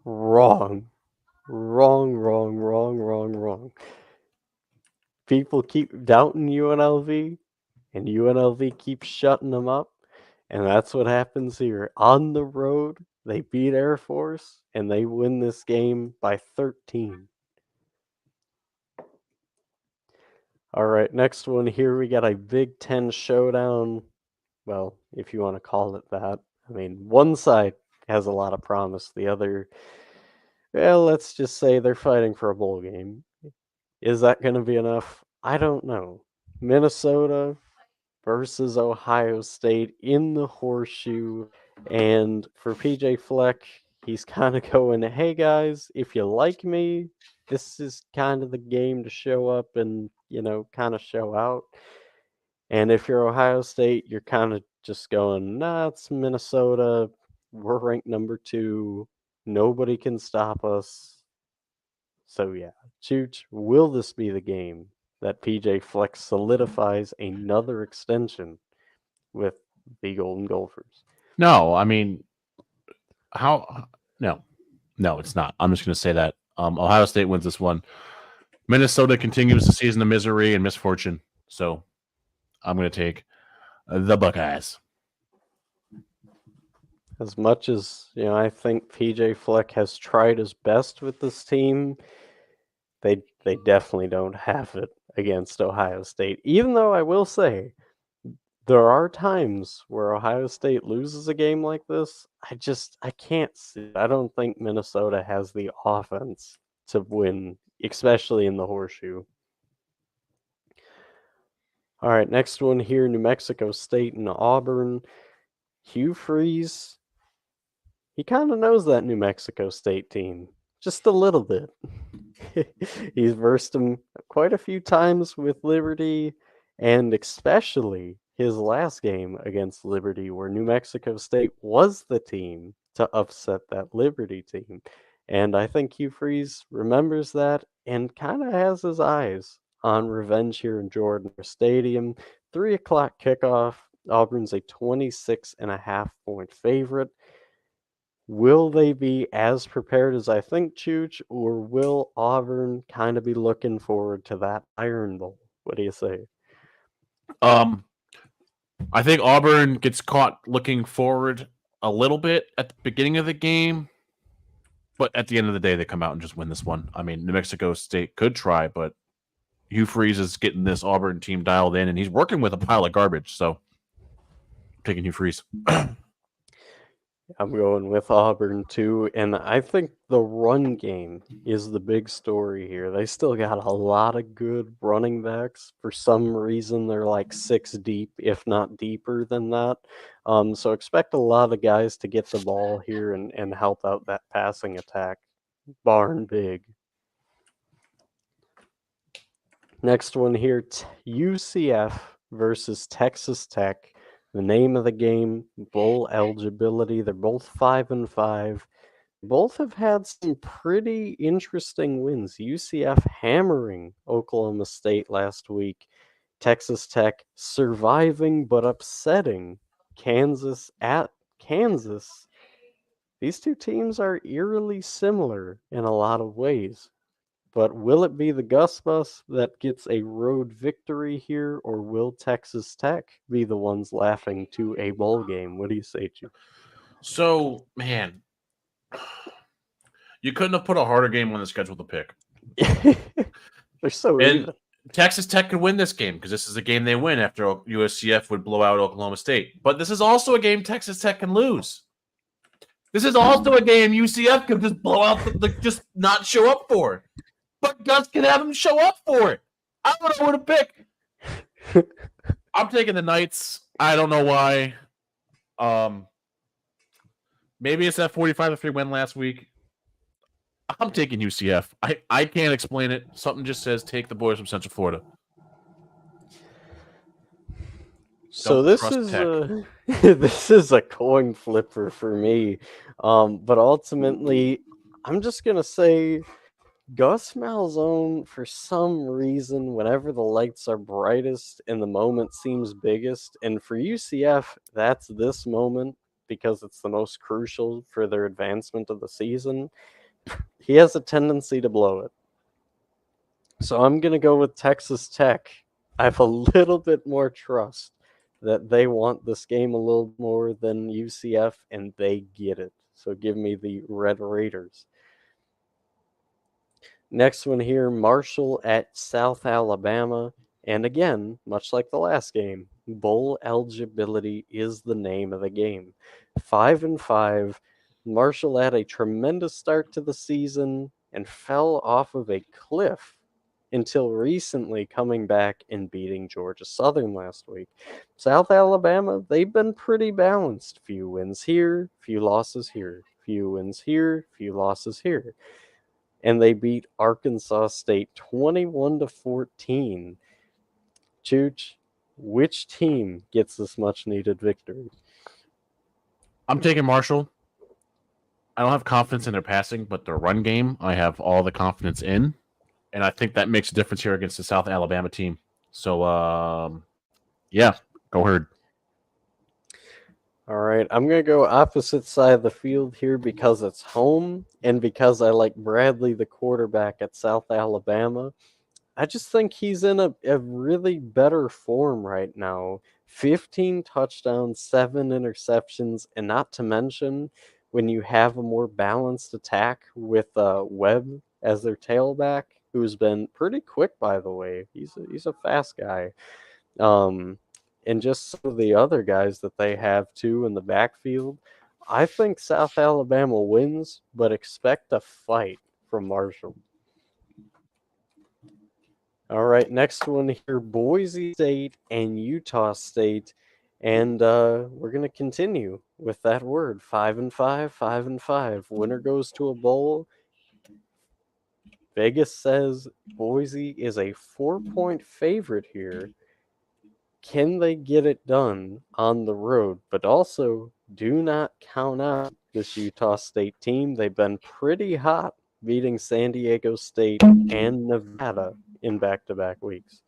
Wrong. People keep doubting UNLV, and UNLV keeps shutting them up. And that's what happens here. On the road, they beat Air Force, and they win this game by 13. All right, next one here, we got a Big Ten showdown. Well, if you want to call it that. I mean, one side has a lot of promise. The other, well, let's just say they're fighting for a bowl game. Is that going to be enough? I don't know. Minnesota versus Ohio State in the Horseshoe. And for PJ Fleck, he's kind of going, hey guys, if you like me, this is kind of the game to show up and, kind of show out. And if you're Ohio State, you're kind of just going, nah, it's Minnesota. We're ranked number 2. Nobody can stop us. So yeah, Chooch, will this be the game that PJ Fleck solidifies another extension with the Golden Gophers? No, I mean, how? No, it's not. I'm just going to say that Ohio State wins this one. Minnesota continues the season of misery and misfortune. So I'm going to take the Buckeyes. As much as, I think PJ Fleck has tried his best with this team, they definitely don't have it against Ohio State. Even though I will say, there are times where Ohio State loses a game like this. I can't see it. I don't think Minnesota has the offense to win, especially in the Horseshoe. All right, next one here, New Mexico State and Auburn. Hugh Freeze, he kind of knows that New Mexico State team, just a little bit. He's versed them quite a few times with Liberty, and especially his last game against Liberty, where New Mexico State was the team to upset that Liberty team. And I think Hugh Freeze remembers that and kind of has his eyes on revenge here in Jordan Stadium. 3 o'clock kickoff. Auburn's a 26.5-point favorite. Will they be as prepared as I think, Chooch, or will Auburn kind of be looking forward to that Iron Bowl? What do you say? I think Auburn gets caught looking forward a little bit at the beginning of the game, but at the end of the day, they come out and just win this one. I mean, New Mexico State could try, but Hugh Freeze is getting this Auburn team dialed in, and he's working with a pile of garbage. So, I'm taking Hugh Freeze. I'm going with Auburn too, and I think the run game is the big story here. They still got a lot of good running backs. For some reason, they're like 6 deep, if not deeper than that. So expect a lot of guys to get the ball here and help out that passing attack, barn big. Next one here, UCF versus Texas Tech. The name of the game, bowl eligibility. They're both 5-5. Both have had some pretty interesting wins. UCF hammering Oklahoma State last week. Texas Tech surviving but upsetting Kansas at Kansas. These two teams are eerily similar in a lot of ways. But will it be the Gus Bus that gets a road victory here, or will Texas Tech be the ones laughing to a bowl game? What do you say, Chu? So, man, you couldn't have put a harder game on the schedule to pick. They're so and even. Texas Tech could win this game because this is a game they win after USCF would blow out Oklahoma State. But this is also a game Texas Tech can lose. This is also a game UCF can just blow out, just not show up for. But Gus can have him show up for it. I don't know who to pick. I'm taking the Knights. I don't know why. Maybe it's that 45-3 win last week. I'm taking UCF. I can't explain it. Something just says take the boys from Central Florida. So this is a coin flipper for me. But ultimately, I'm just gonna say Gus Malzahn, for some reason, whenever the lights are brightest and the moment seems biggest, and for UCF, that's this moment because it's the most crucial for their advancement of the season, he has a tendency to blow it. So I'm going to go with Texas Tech. I have a little bit more trust that they want this game a little more than UCF, and they get it. So give me the Red Raiders. Next one here, Marshall at South Alabama. And again, much like the last game, bowl eligibility is the name of the game. 5-5. Marshall had a tremendous start to the season and fell off of a cliff until recently coming back and beating Georgia Southern last week. South Alabama, they've been pretty balanced. Few wins here, few losses here. Few wins here, few losses here. And they beat Arkansas State 21-14. Chooch, which team gets this much needed victory? I'm taking Marshall. I don't have confidence in their passing, but their run game, I have all the confidence in. And I think that makes a difference here against the South Alabama team. So, yeah, go Herd. All right, I'm going to go opposite side of the field here because it's home and because I like Bradley, the quarterback at South Alabama. I just think he's in a really better form right now. 15 touchdowns, 7 interceptions, and not to mention when you have a more balanced attack with Webb as their tailback, who's been pretty quick, by the way. He's a fast guy. And just some of the other guys that they have, too, in the backfield. I think South Alabama wins, but expect a fight from Marshall. All right, next one here, Boise State and Utah State. And we're going to continue with that word, 5-5, 5-5. Winner goes to a bowl. Vegas says Boise is a 4-point favorite here. Can they get it done on the road? But also, do not count out this Utah State team. They've been pretty hot, beating San Diego State and Nevada in back-to-back weeks.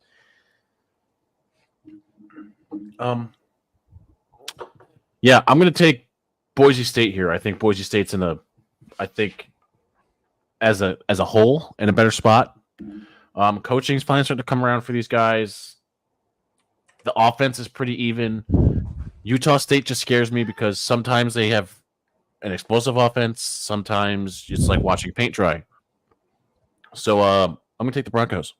Yeah, I'm going to take Boise State here. I think Boise State's as a whole in a better spot. Coaching's finally starting to come around for these guys. The offense is pretty even. Utah State just scares me because sometimes they have an explosive offense. Sometimes it's like watching paint dry. So I'm going to take the Broncos.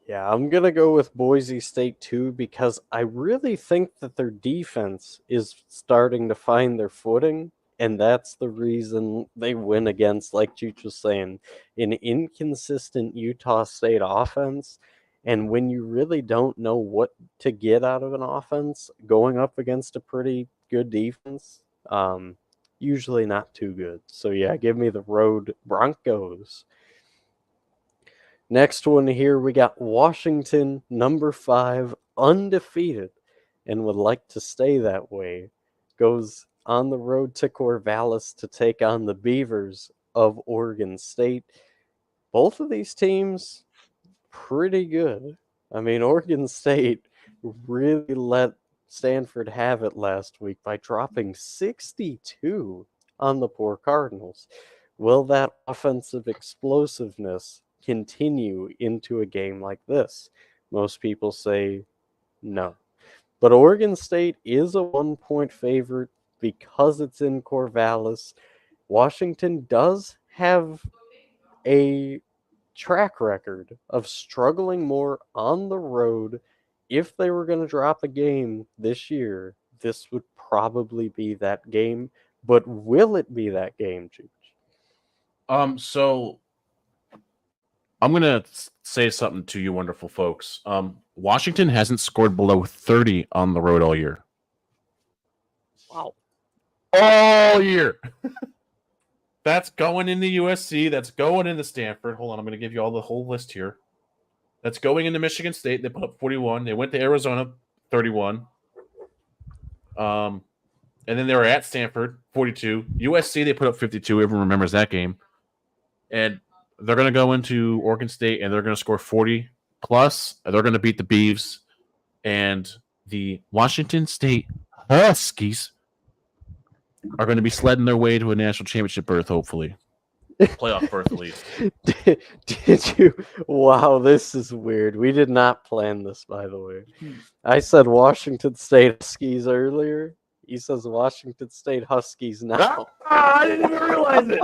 Yeah, I'm going to go with Boise State too because I really think that their defense is starting to find their footing, and that's the reason they win against, like Cheech was saying, an inconsistent Utah State offense. And when you really don't know what to get out of an offense, going up against a pretty good defense, usually not too good. So yeah, give me the road Broncos. Next one here, we got Washington, number 5, undefeated, and would like to stay that way. Goes on the road to Corvallis to take on the Beavers of Oregon State. Both of these teams, pretty good. I mean, Oregon State really let Stanford have it last week by dropping 62 on the poor Cardinals. Will that offensive explosiveness continue into a game like this? Most people say no. But Oregon State is a 1-point favorite because it's in Corvallis. Washington does have a track record of struggling more on the road. If they were going to drop a game this year, this would probably be that game. But will it be that game, Cheech? So I'm going to say something to you wonderful folks. Washington hasn't scored below 30 on the road all year. Wow. All year. That's going into USC. That's going into Stanford. Hold on, I'm going to give you all the whole list here. That's going into Michigan State. They put up 41. They went to Arizona, 31. And then they were at Stanford, 42. USC, they put up 52. Everyone remembers that game. And they're going to go into Oregon State, and they're going to score 40 plus. They're going to beat the Beavs. And the Washington State Huskies are going to be sledding their way to a national championship berth, hopefully. playoff berth at least. Did you? Wow, this is weird. We did not plan this, by the way. I said Washington State Huskies earlier. He says Washington State Huskies now. I didn't even realize it.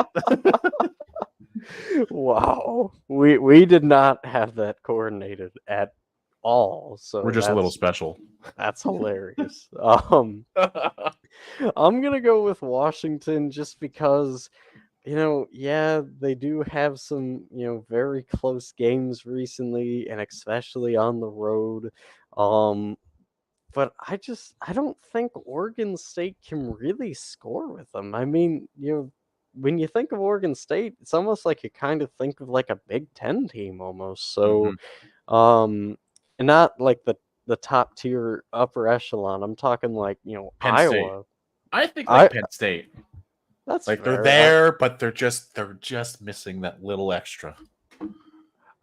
Wow, we did not have that coordinated at all. So We're just a little special. That's hilarious. I'm gonna go with Washington just because, yeah, they do have some, very close games recently, and especially on the road. But I don't think Oregon State can really score with them. I mean, when you think of Oregon State, it's almost like you kind of think of like a Big Ten team almost. So, and not like the top tier upper echelon. I'm talking like, Penn State. Iowa. I think like Penn State. That's like fair. they're there, but they're just missing that little extra.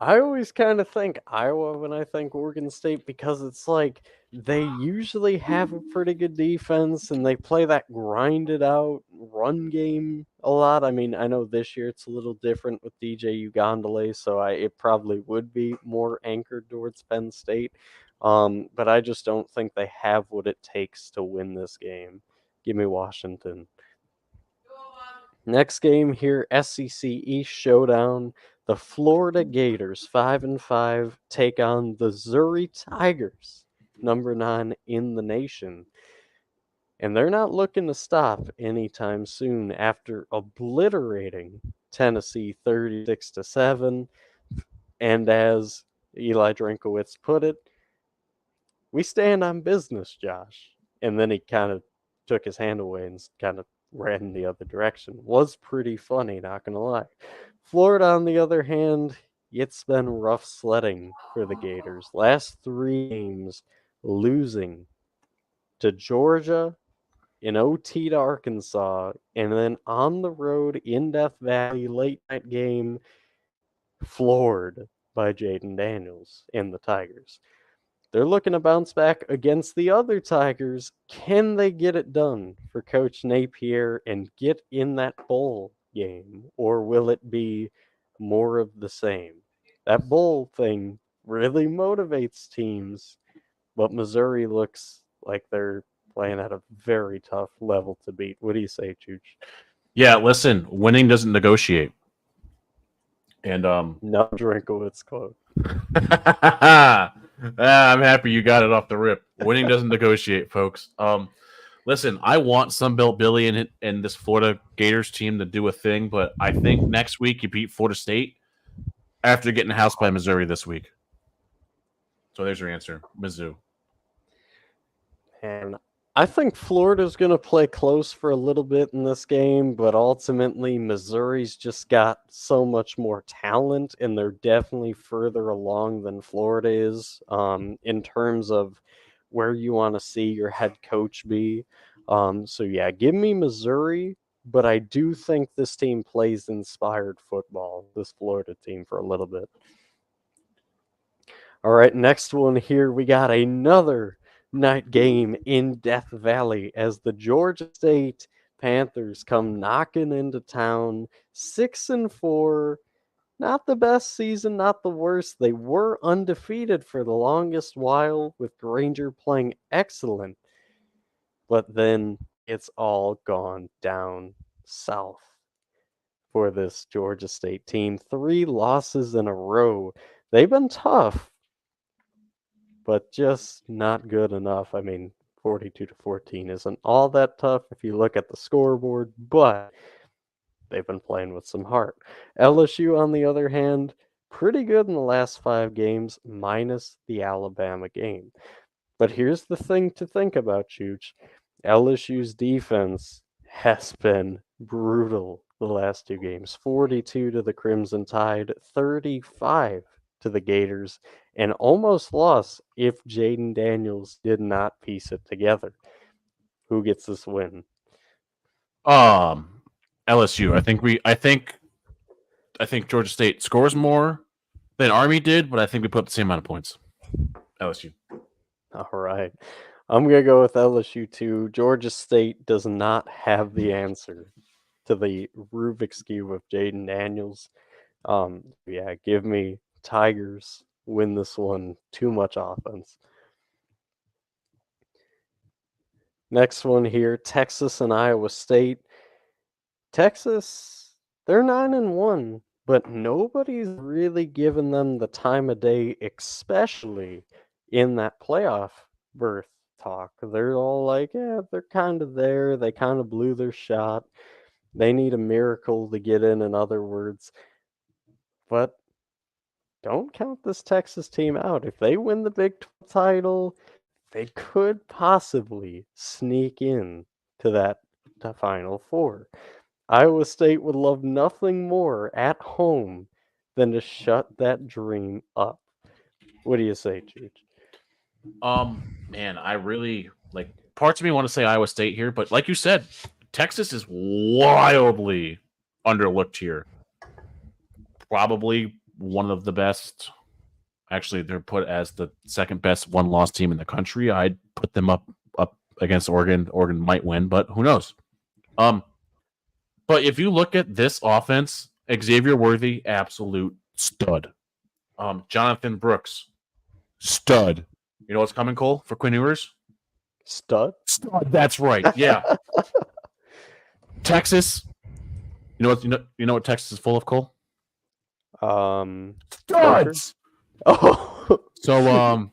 I always kind of think Iowa when I think Oregon State because it's like they usually have a pretty good defense and they play that grinded out run game a lot. I mean, I know this year it's a little different with DJ Ugandale, so it probably would be more anchored towards Penn State. But I just don't think they have what it takes to win this game. Give me Washington. Next game here, SEC East Showdown. The Florida Gators, 5-5, take on the Missouri Tigers, number 9 in the nation. And they're not looking to stop anytime soon after obliterating Tennessee 36-7. And as Eli Drinkowitz put it, we stand on business, Josh. And then he kind of took his hand away and kind of ran the other direction. Was pretty funny, not gonna lie. Florida, on the other hand, it's been rough sledding for the Gators. Last 3 games, losing to Georgia, in OT to Arkansas, and then on the road in Death Valley, late night game, floored by Jaden Daniels and the Tigers. They're looking to bounce back against the other Tigers. Can they get it done for Coach Napier and get in that bowl game? Or will it be more of the same? That bowl thing really motivates teams, but Missouri looks like they're playing at a very tough level to beat. What do you say, Chooch? Yeah, listen, winning doesn't negotiate. And no Drinkowitz quote. I'm happy you got it off the rip. Winning doesn't negotiate, folks. Listen, I want Sunbelt Billy and this Florida Gators team to do a thing, but I think next week you beat Florida State after getting housed by Missouri this week. So there's your answer, Mizzou. And I think Florida's going to play close for a little bit in this game, but ultimately Missouri's just got so much more talent, and they're definitely further along than Florida is in terms of where you want to see your head coach be. So, yeah, give me Missouri, but I do think this team plays inspired football, this Florida team, for a little bit. All right, next one here, we got another night game in Death Valley as the Georgia State Panthers come knocking into town. 6-4, not the best season, not the worst. They were undefeated for the longest while with Granger playing excellent, but then it's all gone down south for this Georgia State team. 3 losses in a row. They've been tough, but just not good enough. I mean, 42-14 isn't all that tough if you look at the scoreboard, but they've been playing with some heart. LSU, on the other hand, pretty good in the last 5 games, minus the Alabama game. But here's the thing to think about, Chooch. LSU's defense has been brutal the last 2 games. 42 to the Crimson Tide, 35 to the Gators, and almost lost if Jaden Daniels did not piece it together. Who gets this win? LSU. I think Georgia State scores more than Army did, but I think we put up the same amount of points. LSU. All right. I'm going to go with LSU too. Georgia State does not have the answer to the Rubik's Cube of Jaden Daniels. Yeah, give me Tigers win this one. Too much offense. Next one here, Texas and Iowa State. Texas, they're 9-1, but nobody's really given them the time of day, especially in that playoff berth talk. They're all like, yeah, they're kind of there. They kind of blew their shot. They need a miracle to get in other words. But don't count this Texas team out. If they win the Big 12 title, they could possibly sneak in to that Final Four. Iowa State would love nothing more at home than to shut that dream up. What do you say, Cheech? Man, I really like parts of me want to say Iowa State here, but like you said, Texas is wildly underlooked here. Probably one of the best. Actually, they're put as the second best one-loss team in the country. I'd put them up against Oregon. Oregon might win, but who knows? But if you look at this offense, Xavier Worthy, absolute stud. Jonathan Brooks, stud. You know what's coming, Cole, for Quinn Ewers? Stud? Stud. That's right. Yeah. Texas. You know what Texas is full of, Cole? Studs. Oh. So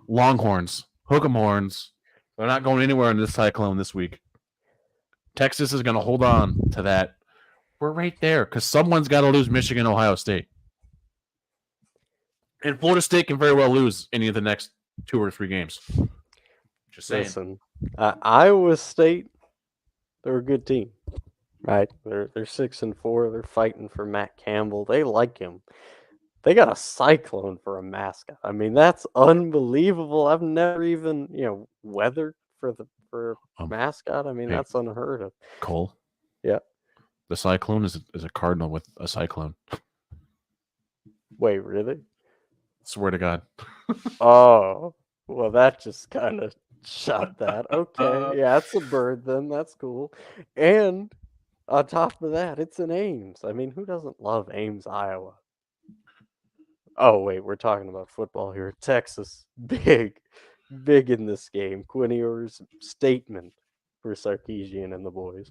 Longhorns, Hook'em Horns, they're not going anywhere in this cyclone this week. Texas is going to hold on to that. We're right there because someone's got to lose Michigan, Ohio State. And Florida State can very well lose any of the next 2 or 3 games. Just saying. Listen, Iowa State, they're a good team, right? They're 6-4. They're fighting for Matt Campbell. They like him. They got a Cyclone for a mascot. I mean, that's unbelievable. I've never even, weather for mascot. I mean, hey, that's unheard of. Cole? Yeah. The Cyclone is a cardinal with a cyclone. Wait, really? Swear to God. Oh, well, that just kind of shot that. Okay, yeah, it's a bird then. That's cool. And on top of that, it's in Ames. I mean, who doesn't love Ames, Iowa? Oh, wait, we're talking about football here. Texas, big in this game. Quinn Ewers' statement for Sarkisian and the boys.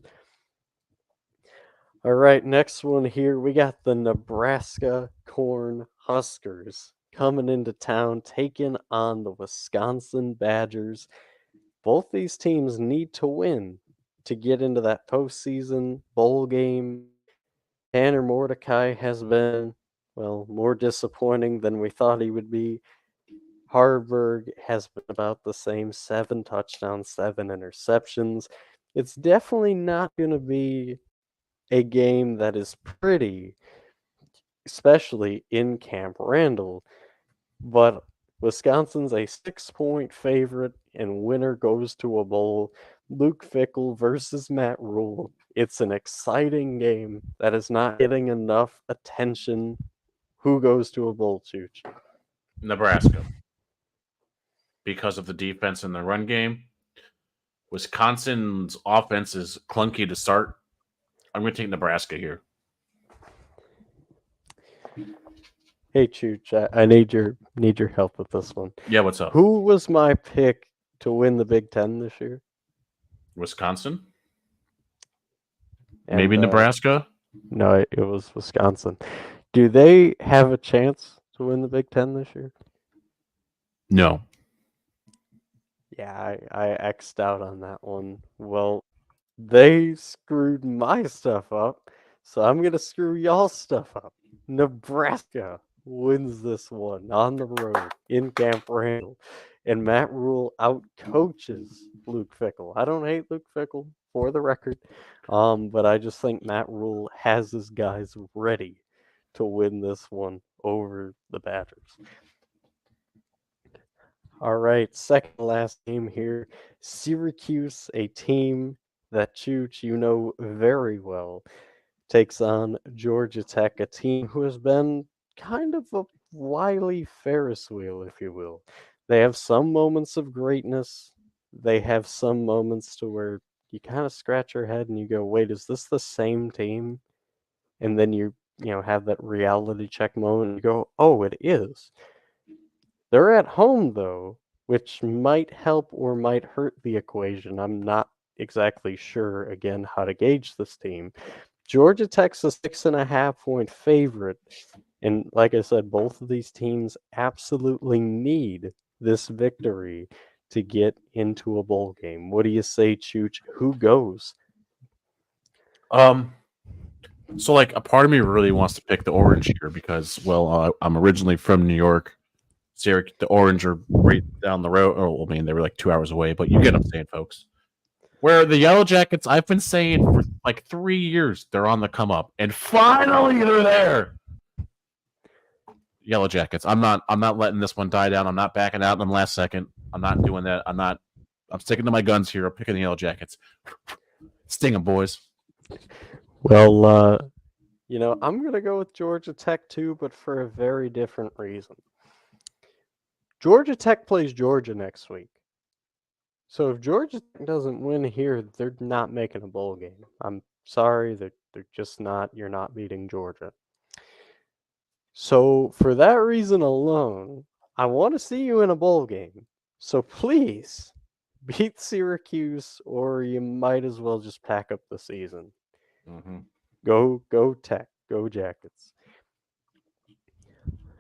All right, next one here. We got the Nebraska Corn Huskers coming into town, taking on the Wisconsin Badgers. Both these teams need to win to get into that postseason bowl game. Tanner Mordecai has been, more disappointing than we thought he would be. Harburg has been about the same, 7 touchdowns, 7 interceptions. It's definitely not going to be a game that is pretty, especially in Camp Randall. But Wisconsin's a 6-point favorite, and winner goes to a bowl. Luke Fickell versus Matt Rule. It's an exciting game that is not getting enough attention. Who goes to a bowl, Chooch? Nebraska. Because of the defense and the run game. Wisconsin's offense is clunky to start. I'm going to take Nebraska here. Hey, Chooch, I need your help with this one. Yeah, what's up? Who was my pick to win the Big Ten this year? Wisconsin? And, maybe Nebraska? No, it was Wisconsin. Do they have a chance to win the Big Ten this year? No. Yeah, I X'd out on that one. Well, they screwed my stuff up, so I'm going to screw y'all's stuff up. Nebraska wins this one on the road in Camp Randall, and Matt Rule outcoaches Luke Fickell. I don't hate Luke Fickell, for the record, but I just think Matt Rule has his guys ready to win this one over the Badgers. All right, second to last game here. Syracuse, a team that Chooch you know very well, takes on Georgia Tech, a team who has been kind of a wily Ferris wheel, if you will. They have some moments of greatness. They have some moments to where you kind of scratch your head and you go, wait, is this the same team? And then you have that reality check moment and you go, oh, it is. They're at home, though, which might help or might hurt the equation. I'm not exactly sure, again, how to gauge this team. Georgia Tech's a 6.5-point favorite. And like I said, both of these teams absolutely need this victory to get into a bowl game. What do you say, Chooch? Who goes? So like a part of me really wants to pick the Orange here because, well, I'm originally from New York. Syracuse, the Orange are right down the road. Oh, I mean, they were like 2 hours away, but you get what I'm saying, folks. Where the Yellow Jackets, I've been saying for like 3 years, they're on the come up, and finally they're there. Yellow Jackets. I'm not letting this one die down. I'm not backing out in the last second. I'm not doing that. I'm sticking to my guns here. I'm picking the Yellow Jackets. Sting them, boys. Well, I'm going to go with Georgia Tech too, but for a very different reason. Georgia Tech plays Georgia next week. So if Georgia Tech doesn't win here, they're not making a bowl game. I'm sorry, they're just not. You're not beating Georgia. So for that reason alone, I want to see you in a bowl game. So please beat Syracuse, or you might as well just pack up the season. Mm-hmm. Go Tech, go Jackets.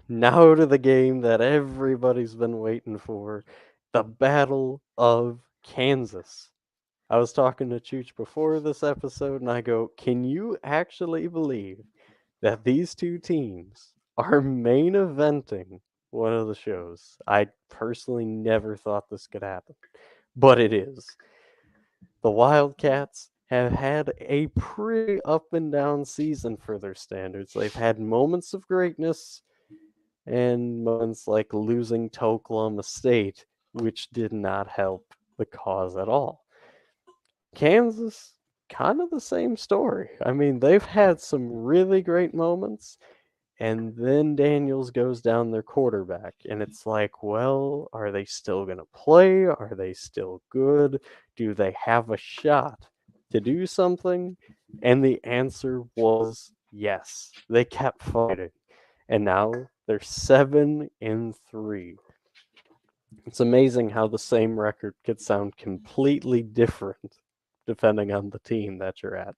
Now to the game that everybody's been waiting for, the Battle of Kansas. I was talking to Chooch before this episode, and I go, can you actually believe that these two teams are main eventing one of the shows? I personally never thought this could happen, but it is. The Wildcats have had a pretty up and down season for their standards. They've had moments of greatness and moments like losing to Oklahoma State, which did not help the cause at all. Kansas, kind of the same story. I mean, they've had some really great moments, and then Daniels goes down their quarterback, and it's like, well, are they still going to play? Are they still good? Do they have a shot to do something? And the answer was yes. They kept fighting, and now they're 7-3. It's amazing how the same record could sound completely different depending on the team that you're at.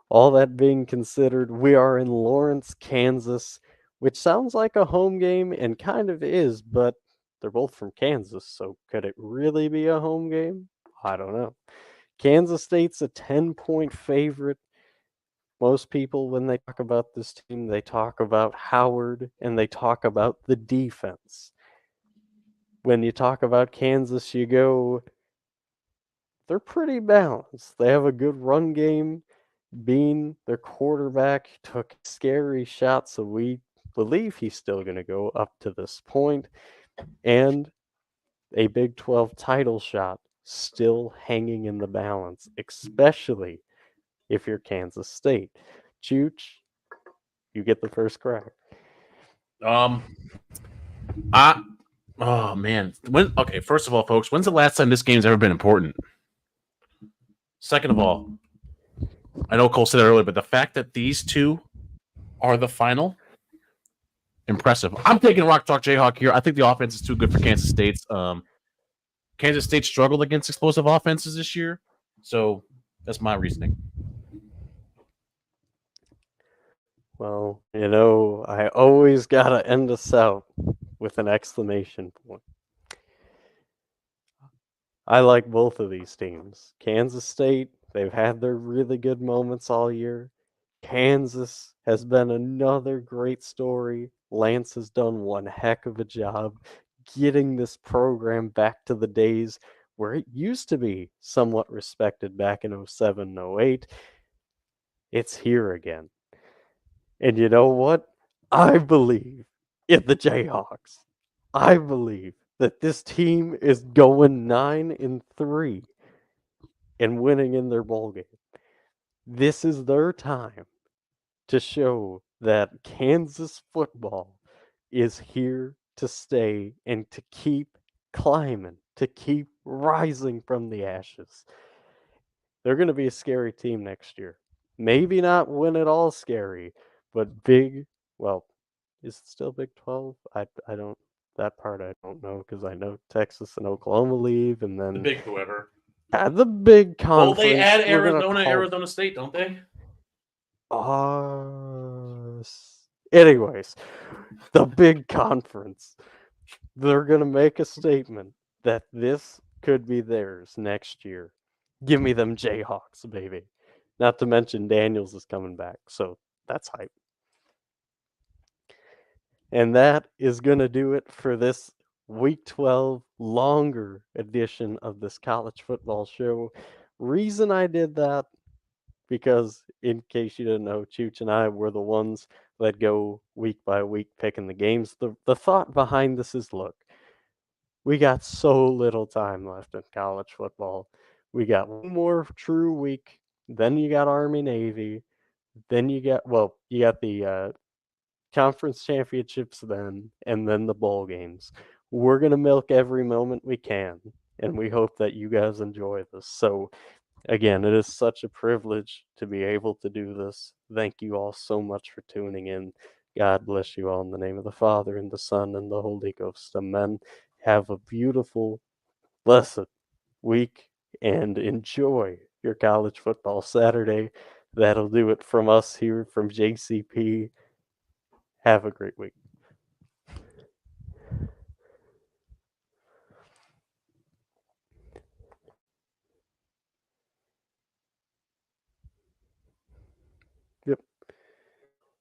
All that being considered, we are in Lawrence, Kansas, which sounds like a home game and kind of is, but they're both from Kansas, so could it really be a home game? I don't know. Kansas State's a 10-point favorite. Most people, when they talk about this team, they talk about Howard and they talk about the defense. When you talk about Kansas, you go, they're pretty balanced. They have a good run game. Bean, their quarterback, took scary shots, so we believe he's still going to go up to this point. And a Big 12 title shot still hanging in the balance, especially if you're Kansas State. Chooch, you get the first crack. Oh man. Okay, first of all, folks, when's the last time this game's ever been important? Second of all, I know Cole said it earlier, but the fact that these two are the final, impressive. I'm taking Rock Chalk Jayhawk here. I think the offense is too good for Kansas State's. Kansas State struggled against explosive offenses this year, so that's my reasoning. Well, I always gotta end us out with an exclamation point. I like both of these teams. Kansas State, they've had their really good moments all year. Kansas has been another great story. Lance has done one heck of a job getting this program back to the days where it used to be somewhat respected back in 07, 08. It's here again. And you know what? I believe in the Jayhawks. I believe that this team is going 9-3 and winning in their bowl game. This is their time to show that Kansas football is here to stay and to keep climbing, to keep rising from the ashes. They're going to be a scary team next year. Maybe not win it all scary, but big. Well, is it still Big 12? I don't. That part I don't know because I know Texas and Oklahoma leave, and then The big whoever. the big Well, conference. they add we're gonna Arizona, call- Arizona State, don't they? Anyways, the big conference. They're going to make a statement that this could be theirs next year. Give me them Jayhawks, baby. Not to mention Daniels is coming back, so that's hype. And that is going to do it for this Week 12 longer edition of this college football show. Reason I did that, because in case you didn't know, Chooch and I were the ones that go week by week picking the games. The thought behind this is, look, we got so little time left in college football. We got one more true week. Then you got Army Navy. Then you got the conference championships then, and then the bowl games. We're gonna milk every moment we can, and we hope that you guys enjoy this. So again, it is such a privilege to be able to do this. Thank you all so much for tuning in. God bless you all in the name of the Father, and the Son, and the Holy Ghost. Amen. Have a beautiful, blessed week and enjoy your college football Saturday. That'll do it from us here from JCP. Have a great week.